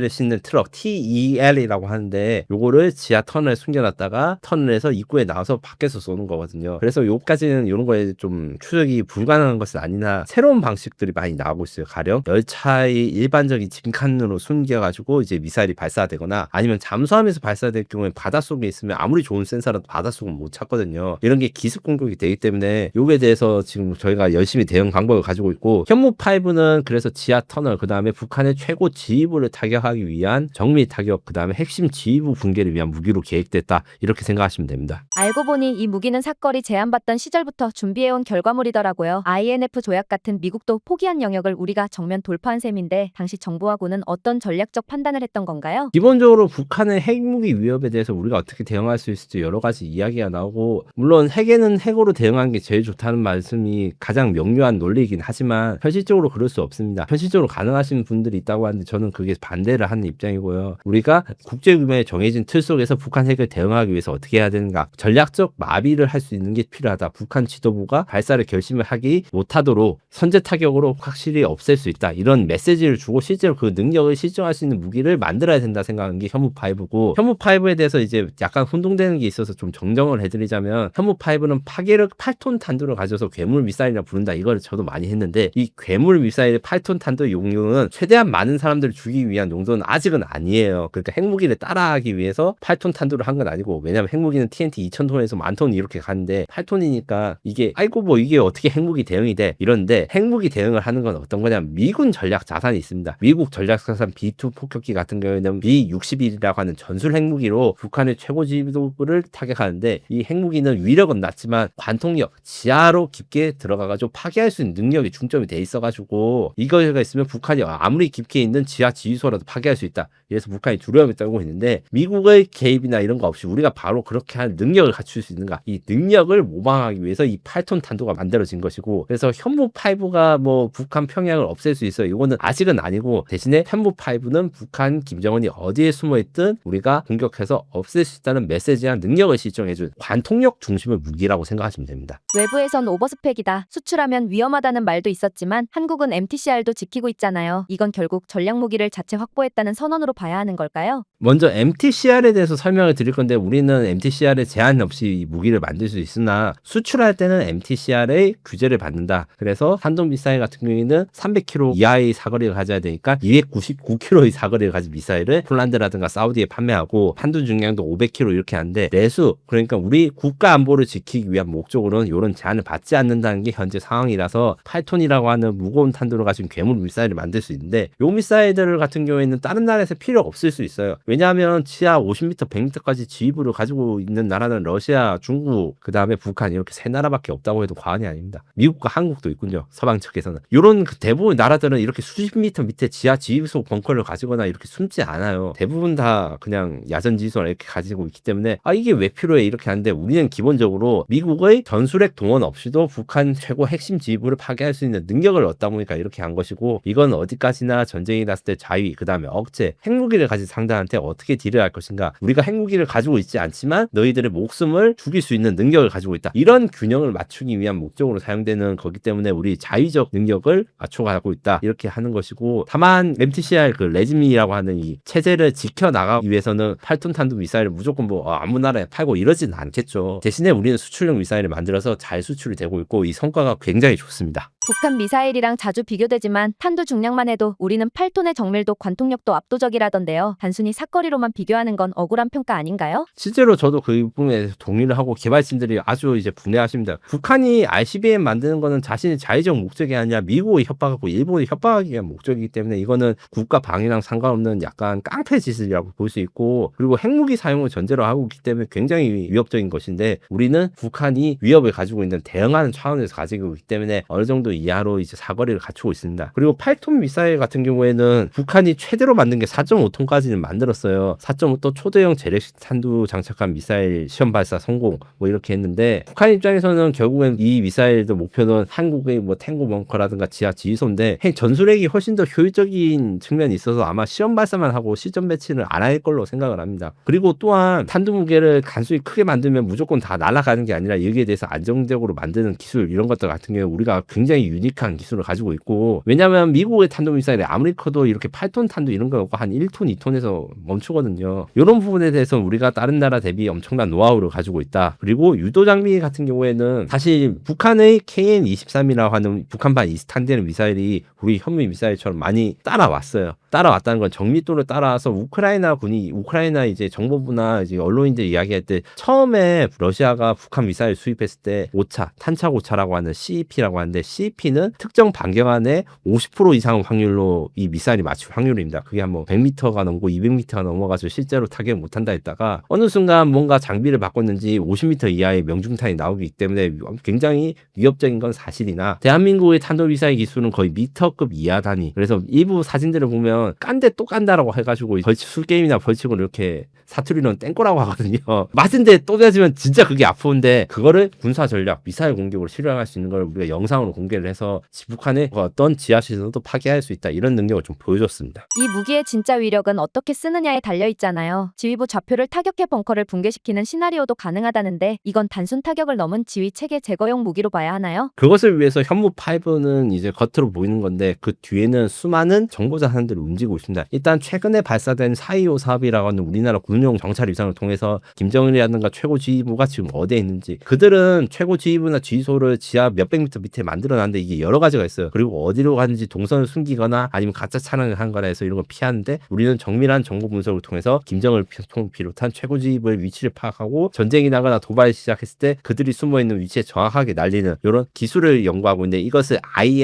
Speaker 1: 싣는 트럭 TEL이라고 하는데, 요거를 지하 터널에 숨겨놨다가 터널에서 입구에 나와서 밖에서 쏘는 거거든요. 그래서 요까지는 이런 거에 좀 추적이 불가능한 것은 아니나 새로운 방식들이 많이 나오고 있어요. 가령 열차의 일반적인 진칸으로 숨겨가지고 이제 미사일이 발사되거나, 아니면 잠수함에서 발사될 경우에 바닷속에 있으면 아무리 좋은 센서라도 바닷속은 못 찾거든요. 이런 게 기습 공격이 되기 때문에 요에 대해서 지금 저희가 열심히 대응 방법을 가지고 있고, 현무5는 그래서 지하 터널, 그 다음에 북한의 최고 지휘부를 타격하기 위한 정밀 타격, 그 다음에 핵심 지휘부 붕괴를 위한 무기로 계획됐다, 이렇게 생각하시면 됩니다.
Speaker 2: 알고 보니 이 무기는 사거리 제한받던 시절부터 준비해온 결과물이더라고요. INF 조약 같은 미국도 포기한 영역을 우리가 정면 돌파한 셈인데 당시 정부하고는 어떤 전략적 판단을 했던 건가요?
Speaker 1: 기본적으로 북한의 핵무기 위협에 대해서 우리가 어떻게 대응할 수 있을지 여러 가지 이야기가 나오고, 물론 핵에는 핵으로 대응하는 게 제일 좋다는 말씀이 가장 명료한 논리이긴 하지만 현실적으로 그럴 수 없습니다. 현실적으로 가능하신 분들이 있다고 하는데 저는 그게 반대를 하는 입장이고요. 우리가 국제규범에 정해진 틀 속에서 북한 핵을 대응하기 위해서 어떻게 해야 되는가, 전략적 마비를 할 수 있는 게 필요하다. 북한 지도부가 발사를 결심을 하기 못하도록 선제 타격으로 확실히 없앨 수 있다. 이런 메시지를 주고 실제로 그 능력을 실증할 수 있는 무기를 만들어야 된다 생각하는 게 현무5고, 현무5에 대해서 이제 약간 혼동되는 게 있어서 좀 정정을 해드리자면, 현무5는 파괴력 8톤 탄두를 가져서 괴물 미사일이라 부른다. 이걸 저도 많이 했는데, 이 괴물 미사일의 8톤 탄두 용량은 최대한 많은 사람들을 죽이기 위한 용도는 아직은 아니에요. 그러니까 핵무기를 따라하기 위해서 8톤 탄두를 한 건 아니고, 왜냐면 핵무기는 TNT 2000톤에서 10,000톤 이렇게 가는데 8톤이니까 이게 아이고 뭐 이게 어떻게 핵무기 대응이 돼, 이런데 핵무기 대응을 하는 건 어떤 거냐면 미군 전략 자산이 있습니다. 미국 전략 자산 B2 폭격기 같은 경우에는 B61이라고 하는 전술 핵무기로 북한의 최고 지도부를 타격하는데, 이 핵무기는 위력은 낮지만 관통력, 지하로 깊게 들어가가지고 파괴할 수 있는 능력이 중점이 돼 있어가지고 이거가 있으면 북한이 아무리 깊게 있는 지하 지휘소라도 파괴할 수 있다. 그래서 북한이 두려움을 떨고 있는데, 미국의 개입이나 이런 거 없이 우리가 바로 그렇게 할 능력을 갖출 수 있는가, 이 능력을 모방하기 위해서 이 8톤 탄두가 만들어진 것이고, 그래서 현무5가 뭐 북한 평양을 없앨 수 있어요. 이거는 아직은 아니고, 대신에 현무5는 북한 김정은이 어디에 숨어있든 우리가 공격해서 없앨 수 있다는 메시지와 능력을 실정해준 관통력 중심의 무기라고 생각하시면 됩니다.
Speaker 2: 외부에선 오버스펙이다, 수출하면 위험하다는 말도 있었지만 한국은 MTCR도 지키고 있잖아요. 이건 결국 전략무기를 자체 확보했다는 선언으로 봐야 하는 걸까요?
Speaker 1: 먼저 MTCR에 대해서 설명을 드릴 건데, 우리는 MTCR에 제한 없이 이 무기를 만들 수 있으나 수출할 때는 MTCR의 규제를 받는다. 그래서 탄도미사일 같은 경우에는 300km 이하의 사거리를 가져야 되니까 299km의 사거리를 가진 미사일을 폴란드라든가 사우디에 판매하고, 탄두 중량도 500km 이렇게 하는데, 내수, 그러니까 우리 국가 안보를 지키기 위한 목적으로는 이런 제한을 받지 않는다는 게 현재 상황이라서 8톤이라고 하는 무거운 탄두를 가진 괴물 미사일을 만들 수 있는데, 요 미사일들 같은 경우에는 다른 나라에서 필요 없을 수 있어요. 왜냐하면 지하 50m, 100m까지 지휘부를 가지고 있는 나라는 러시아, 중국, 그 다음에 북한, 이렇게 세 나라밖에 없다고 해도 과언이 아닙니다. 미국과 한국도 있군요. 서방 측에서는. 이런 대부분 나라들은 이렇게 수십 미터 밑에 지하 지휘소 벙커를 가지거나 이렇게 숨지 않아요. 대부분 다 그냥 야전 지휘소를 이렇게 가지고 있기 때문에 이게 왜 필요해 이렇게 하는데, 우리는 기본적으로 미국의 전술핵 동원 없이도 북한 최고 핵심 지휘부를 파괴할 수 있는 능력을 얻다 보니까 이렇게 한 것이고, 이건 어디까지나 전쟁이 났을 때 자위, 그 다음에 억제, 핵무기를 가진 상대한테 어떻게 딜을 할 것인가, 우리가 핵무기를 가지고 있지 않지만 너희들의 목숨을 죽일 수 있는 능력을 가지고 있다, 이런 균형을 맞추기 위한 목적으로 사용되는 거기 때문에 우리 자위적 능력을 맞춰가고 있다, 이렇게 하는 것이고, 다만 MTCR 그 레짐이라고 하는 이 체제를 지켜나가기 위해서는 8톤 탄두 미사일을 무조건 뭐 아무 나라에 팔고 이러지는 않겠죠. 대신에 우리는 수출용 미사일을 만들어서 잘 수출이 되고 있고, 이 성과가 굉장히 좋습니다.
Speaker 2: 북한 미사일이랑 자주 비교되지만 탄두 중량만 해도 우리는 8톤의 정밀도 관통력도 압도적이라던데요. 단순히 사거리로만 비교하는 건 억울한 평가 아닌가요?
Speaker 1: 실제로 저도 그 부분에 대해서 동의를 하고, 개발진들이 아주 이제 분해하십니다. 북한이 ICBM 만드는 거는 자신의 자의적 목적이 아니라 미국의 협박하고 일본의 협박하기 위한 목적이기 때문에 이거는 국가 방위랑 상관없는 약간 깡패 짓이라고 볼 수 있고, 그리고 핵무기 사용을 전제로 하고 있기 때문에 굉장히 위협적인 것인데, 우리는 북한이 위협을 가지고 있는 대응하는 차원에서 가지고 있기 때문에 어느 정도 이하로 이제 사거리를 갖추고 있습니다. 그리고 8톤 미사일 같은 경우에는 북한이 최대로 만든 게 4.5톤까지는 만들었어요. 4.5톤 초대형 재래식 탄두 장착한 미사일 시험 발사 성공 뭐 이렇게 했는데, 북한 입장에서는 결국엔 이 미사일도 목표는 한국의 뭐 탱고 벙커라든가 지하 지휘소인데, 핵 전술핵이 훨씬 더 효율적인 측면이 있어서 아마 시험 발사만 하고 시점 배치를 안 할 걸로 생각을 합니다. 그리고 또한 탄두 무게를 단순히 크게 만들면 무조건 다 날아가는 게 아니라 여기에 대해서 안정적으로 만드는 기술, 이런 것들 같은 경우 우리가 굉장히 유니크한 기술을 가지고 있고, 왜냐하면 미국의 탄도 미사일이 아무리 커도 이렇게 8톤 탄도 이런 거 한 1톤, 2톤에서 멈추거든요. 이런 부분에 대해서 우리가 다른 나라 대비 엄청난 노하우를 가지고 있다. 그리고 유도 장비 같은 경우에는 사실 북한의 KN-23이라고 하는 북한판 이스탄데르 미사일이 우리 현미 미사일처럼 많이 따라왔어요. 따라왔다는 건 정밀도를 따라와서 우크라이나 이제 정보부나 이제 언론인들 이야기할 때, 처음에 러시아가 북한 미사일 수입했을 때 5차 탄착 5차라고 하는 CEP라고 하는데, 필리핀은 특정 반경 안에 50% 이상 확률로 이 미사일이 맞출 확률입니다. 그게 한 뭐 100m가 넘고 200m가 넘어가서 실제로 타격을 못한다 했다가 어느 순간 뭔가 장비를 바꿨는지 50m 이하의 명중탄이 나오기 때문에 굉장히 위협적인 건 사실이나 대한민국의 탄도미사일 기술은 거의 미터급 이하 단위. 그래서 일부 사진들을 보면 깐데 또 깐다라고 해가지고 술게임이나 벌칙으로 이렇게 사투리는 땡꼬라고 하거든요. 맞은데 또 맞으면 진짜 그게 아픈데 그거를 군사 전략 미사일 공격으로 실현할 수 있는 걸 우리가 영상으로 공개를 해서 북한의 어떤 지하시설도 파괴할 수 있다 이런 능력을 좀 보여줬습니다.
Speaker 2: 이 무기의 진짜 위력은 어떻게 쓰느냐에 달려 있잖아요. 지휘부 좌표를 타격해 벙커를 붕괴시키는 시나리오도 가능하다는데 이건 단순 타격을 넘은 지휘 체계 제거용 무기로 봐야 하나요?
Speaker 1: 그것을 위해서 현무5는 이제 겉으로 보이는 건데 그 뒤에는 수많은 정보 자산들이 움직이고 있습니다. 일단 최근에 발사된 4.25 사업이라고 하는 우리나라 군용 정찰 위성을 통해서 김정은이라든가 최고 지휘부가 지금 어디에 있는지 그들은 최고 지휘부나 지휘소를 지하 몇백 미터 밑에 만들어놨는데 이게 여러 가지가 있어요. 그리고 어디로 가는지 동선을 숨기거나 아니면 가짜 촬영을 한 거라 해서 이런 걸 피하는데 우리는 정밀한 정보 분석을 통해서 김정을 비롯한 최고 지휘부의 위치를 파악하고 전쟁이 나거나 도발을 시작했을 때 그들이 숨어있는 위치에 정확하게 날리는 이런 기술을 연구하고 있는데 이것을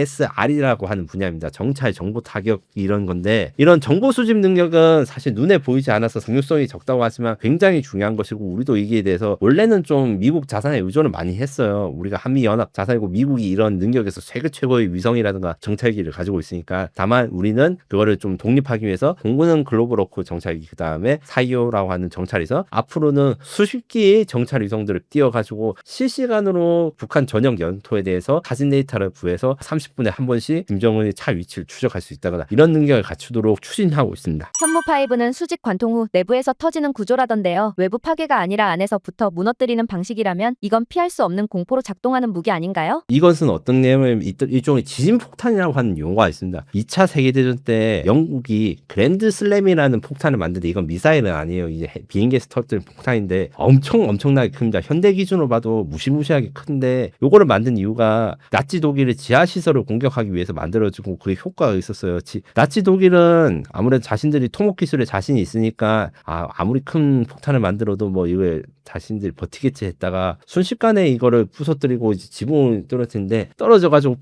Speaker 1: ISR이라고 하는 분야입니다. 정찰, 정보 타격 이런 건데 이런 정보 수집 능력은 사실 눈에 보이지 않아서 중요성이 적다고 하지만 굉장히 중요한 것이고 우리도 이기에 대해서 원래는 좀 미국 자산에 의존을 많이 했어요. 우리가 한미연합 자산이고 미국이 이런 능력에서 세계 최고의 위성이라든가 정찰기를 가지고 있으니까 다만 우리는 그거를 좀 독립하기 위해서 공군은 글로벌 워크 정찰기 그 다음에 4.25라고 하는 정찰위성 앞으로는 수십 기의 정찰 위성들을 띄워가지고 실시간으로 북한 전역 영토에 대해서 사진 데이터를 구해서 30분에 한 번씩 김정은의 차 위치를 추적할 수 있다거나 이런 능력을 갖추도록 추진하고 있습니다.
Speaker 2: 현무5는 수직 관통 후 내부에서 터지는 구조라던데요. 외부 파괴가 아니라 안에서부터 무너뜨리는 방식이라면 이건 피할 수 없는 공포로 작동하는 무기 아닌가요?
Speaker 1: 이것은 어떤 내용을 일종의 지진폭탄이라고 하는 용어가 있습니다. 2차 세계대전 때 영국이 그랜드 슬램이라는 폭탄을 만드는데 이건 미사일은 아니에요. 이제 비행기에서 터뜨린 폭탄인데 엄청나게 큽니다. 현대 기준으로 봐도 무시무시하게 큰데 요거를 만든 이유가 나치 독일의 지하시설을 공격하기 위해서 만들어지고 그게 효과가 있었어요. 나치 독일은 아무래도 자신들이 토목 기술에 자신이 있으니까 아무리 큰 폭탄을 만들어도 뭐 이걸 자신들이 버티겠지 했다가 순식간에 이거를 부서뜨리고 이제 지붕을 떨어뜨리는데 떨어져가지고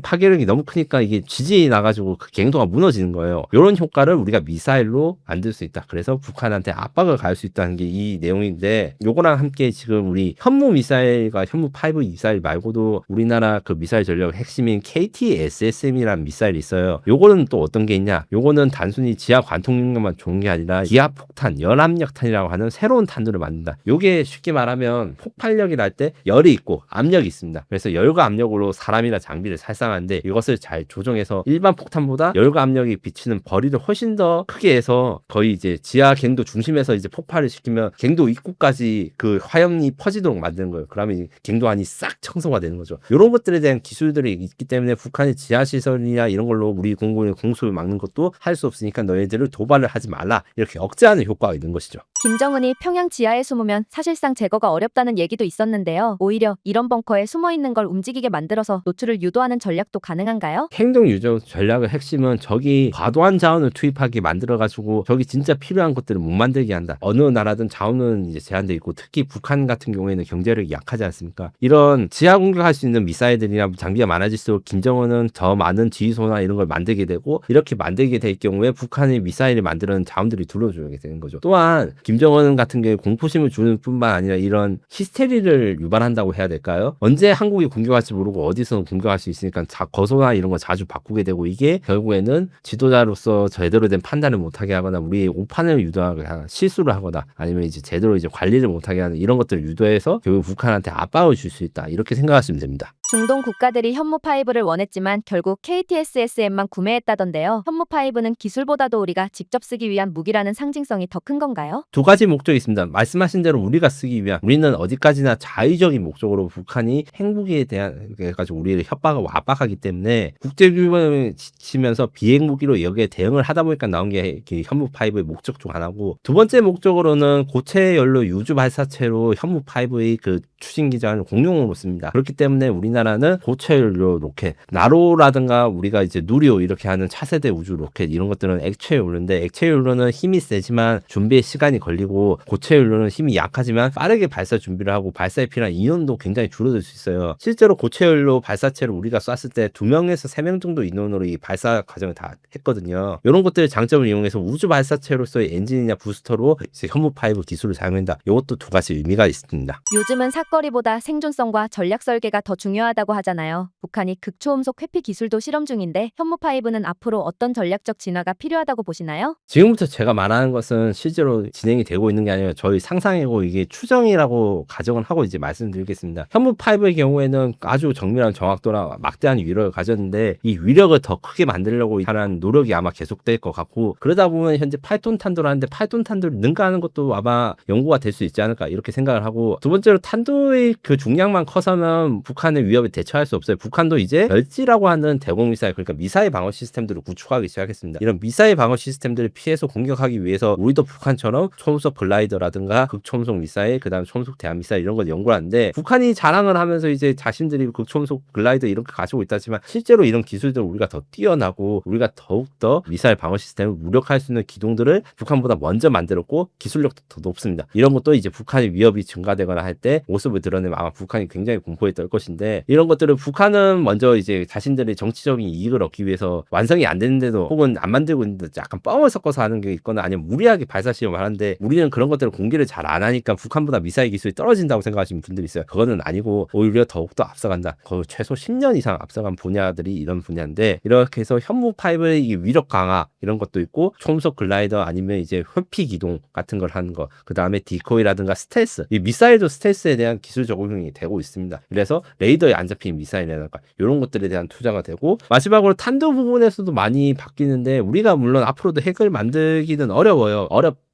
Speaker 1: 파괴력이 너무 크니까 이게 지진이 나가지고 그 갱도가 무너지는 거예요. 이런 효과를 우리가 미사일로 만들 수 있다. 그래서 북한한테 압박을 가할 수 있다는 게 이 내용인데 요거랑 함께 지금 우리 현무 미사일과 현무5 미사일 말고도 우리나라 그 미사일 전력 핵심인 KT-SSM이라는 미사일이 있어요. 요거는 또 어떤 게 있냐? 요거는 단순히 지하 관통 능력만 좋은 게 아니라 기압 폭탄, 열압력탄이라고 하는 새로운 탄두를 만든다. 요게 쉽게 말하면 폭발력이 날 때 열이 있고 압력이 있습니다. 그래서 열과 압력으로 사람이나 장비를 살상하는데 이것을 잘 조정해서 일반 폭탄보다 열과 압력이 비치는 거리를 훨씬 더 크게 해서 거의 이제 지하 갱도 중심에서 이제 폭발을 시키면 갱도 입구까지 그 화염이 퍼지도록 만드는 거예요. 그러면 갱도 안이 싹 청소가 되는 거죠. 이런 것들에 대한 기술들이 있기 때문에 북한의 지하시설이나 이런 걸로 우리 공군의 공습을 막는 것도 할 수 없으니까 너희들을 도발을 하지 말라 이렇게 억제하는 효과가 있는 것이죠.
Speaker 2: 김정은이 평양 지하에 숨으면 사실상 제거가 어렵다는 얘기도 있었는데요. 오히려 이런 벙커에 숨어있는 걸 움직이게 만들어서 노출을 유도하는 전략도 가능한가요?
Speaker 1: 행동 유저 전략의 핵심은 적이 과도한 자원을 투입하게 만들어가지고 적이 진짜 필요한 것들을 못 만들게 한다. 어느 나라든 자원은 이제 제한돼 있고 특히 북한 같은 경우에는 경제력이 약하지 않습니까? 이런 지하 공격할 수 있는 미사일들이나 장비가 많아질수록 김정은은 더 많은 지휘소나 이런 걸 만들게 되고 이렇게 만들게 될 경우에 북한의 미사일을 만드는 자원들이 둘러주게 되는 거죠. 또한 김정은 같은 경우에 공포심을 주는 뿐만 아니라 이런 히스테리를 유발한다고 해야 될까요? 언제 한국이 공격할지 모르고 어디서 공격할 수 있으니까 거소나 이런 거 자주 바꾸게 되고 이게 결국에는 지도자로서 제대로 된 판단을 못하게 하거나 우리의 오판을 유도하거나 실수를 하거나 아니면 이제 제대로 이제 관리를 못하게 하는 이런 것들을 유도해서 결국 북한한테 압박을 줄 수 있다. 이렇게 생각하시면 됩니다.
Speaker 2: 중동 국가들이 현무5를 원했지만 결국 KT-SSM만 구매했다던데요. 현무5는 기술보다도 우리가 직접 쓰기 위한 무기라는 상징성이 더 큰 건가요?
Speaker 1: 두 가지 목적이 있습니다. 말씀하신 대로 우리가 쓰기 위한 우리는 어디까지나 자의적인 목적으로 북한이 핵무기에 대한 가지고 우리를 협박하고 압박하기 때문에 국제규범을 지치면서 비핵무기로 여기에 대응을 하다 보니까 나온 게 현무5의 목적 중 하나고 두 번째 목적으로는 고체 연료 유주 발사체로 현무5의 그 추진 기장을 공용으로 씁니다. 그렇기 때문에 우리나라 우리나라는 고체 연료 로켓, 나로라든가 우리가 이제 누리호 이렇게 하는 차세대 우주 로켓 이런 것들은 액체 연료인데 액체 연료는 힘이 세지만 준비에 시간이 걸리고 고체 연료는 힘이 약하지만 빠르게 발사 준비를 하고 발사에 필요한 인원도 굉장히 줄어들 수 있어요. 실제로 고체 연료 발사체를 우리가 쐈을 때 2명에서 3명 정도 인원으로 이 발사 과정을 다 했거든요. 이런 것들의 장점을 이용해서 우주 발사체로서의 엔진이나 부스터로 이제 현무5 기술을 사용한다. 이것도 두 가지 의미가 있습니다.
Speaker 2: 요즘은 사거리보다 생존성과 전략 설계가 더 중요하다고 하잖아요. 북한이 극초음속 회피 기술도 실험 중인데 현무5는 앞으로 어떤 전략적 진화가 필요하다고 보시나요?
Speaker 1: 지금부터 제가 말하는 것은 실제로 진행이 되고 있는 게 아니라 저희 상상이고 이게 추정이라고 가정을 하고 이제 말씀드리겠습니다. 현무5의 경우에는 아주 정밀한 정확도나 막대한 위력을 가졌는데 이 위력을 더 크게 만들려고 하는 노력이 아마 계속될 것 같고 그러다 보면 현재 8톤 탄도를 하는데 8톤 탄도를 능가하는 것도 아마 연구가 될 수 있지 않을까 이렇게 생각을 하고 두 번째로 탄도의 그 중량만 커서는 북한의 위협에 대처할 수 없어요. 북한도 이제 별지라고 하는 대공 미사일 그러니까 미사일 방어 시스템들을 구축하기 시작했습니다. 이런 미사일 방어 시스템들을 피해서 공격하기 위해서 우리도 북한처럼 초음속 글라이더라든가 극초음속 미사일 그다음에 초음속 대함 미사일 이런 걸 연구를 하는데 북한이 자랑을 하면서 이제 자신들이 극초음속 글라이더 이렇게 가지고 있다지만 실제로 이런 기술들을 우리가 더 뛰어나고 우리가 더욱더 미사일 방어 시스템을 무력화할 수 있는 기동들을 북한보다 먼저 만들었고 기술력도 더 높습니다. 이런 것도 이제 북한의 위협이 증가되거나 할 때 모습을 드러내면 아마 북한이 굉장히 공포에 떨 것인데 이런 것들을 북한은 먼저 이제 자신들의 정치적인 이익을 얻기 위해서 완성이 안 되는데도 혹은 안 만들고 있는데 약간 뻥을 섞어서 하는 게 있거나 아니면 무리하게 발사 시험을 하는데 우리는 그런 것들을 공개를 잘 안 하니까 북한보다 미사일 기술이 떨어진다고 생각하시는 분들이 있어요. 그거는 아니고 오히려 더욱더 앞서간다. 거의 최소 10년 이상 앞서간 분야들이 이런 분야인데 이렇게 해서 현무5의 이 위력 강화 이런 것도 있고 초음속 글라이더 아니면 이제 회피 기동 같은 걸 하는 거 그 다음에 디코이라든가 스텔스 이 미사일도 스텔스에 대한 기술 적용이 되고 있습니다. 그래서 레이더에 안 잡힌 미사일이라든가 이런 것들에 대한 투자가 되고 마지막으로 탄도 부분에서도 많이 바뀌는데 우리가 물론 앞으로도 핵을 만들기는 어려워요.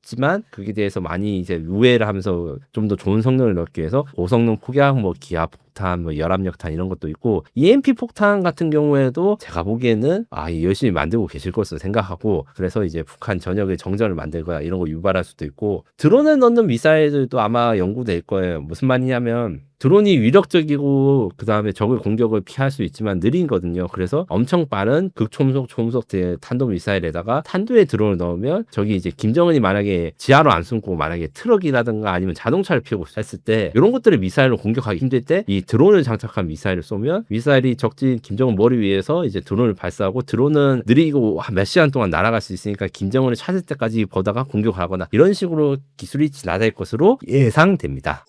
Speaker 1: 지만 그에 대해서 많이 이제 우회를 하면서 좀 더 좋은 성능을 넣기 위해서 고성능 폭약, 뭐 기압 폭탄, 뭐 열압력탄 이런 것도 있고 EMP 폭탄 같은 경우에도 제가 보기에는 열심히 만들고 계실 것으로 생각하고 그래서 이제 북한 전역에 정전을 만들거나 이런 거 유발할 수도 있고 드론에 넣는 미사일들도 아마 연구될 거예요. 무슨 말이냐면 드론이 위력적이고 그 다음에 적의 공격을 피할 수 있지만 느리거든요. 그래서 엄청 빠른 극초음속 초음속 탄도 미사일에다가 탄두에 드론을 넣으면 저기 이제 김정은이 만약에 지하로 안 숨고 만약에 트럭이라든가 아니면 자동차를 피우고 했을 때 이런 것들을 미사일로 공격하기 힘들 때 이 드론을 장착한 미사일을 쏘면 미사일이 적진 김정은 머리 위에서 이제 드론을 발사하고 드론은 느리고 몇 시간 동안 날아갈 수 있으니까 김정은을 찾을 때까지 보다가 공격하거나 이런 식으로 기술이 진화될 것으로 예상됩니다.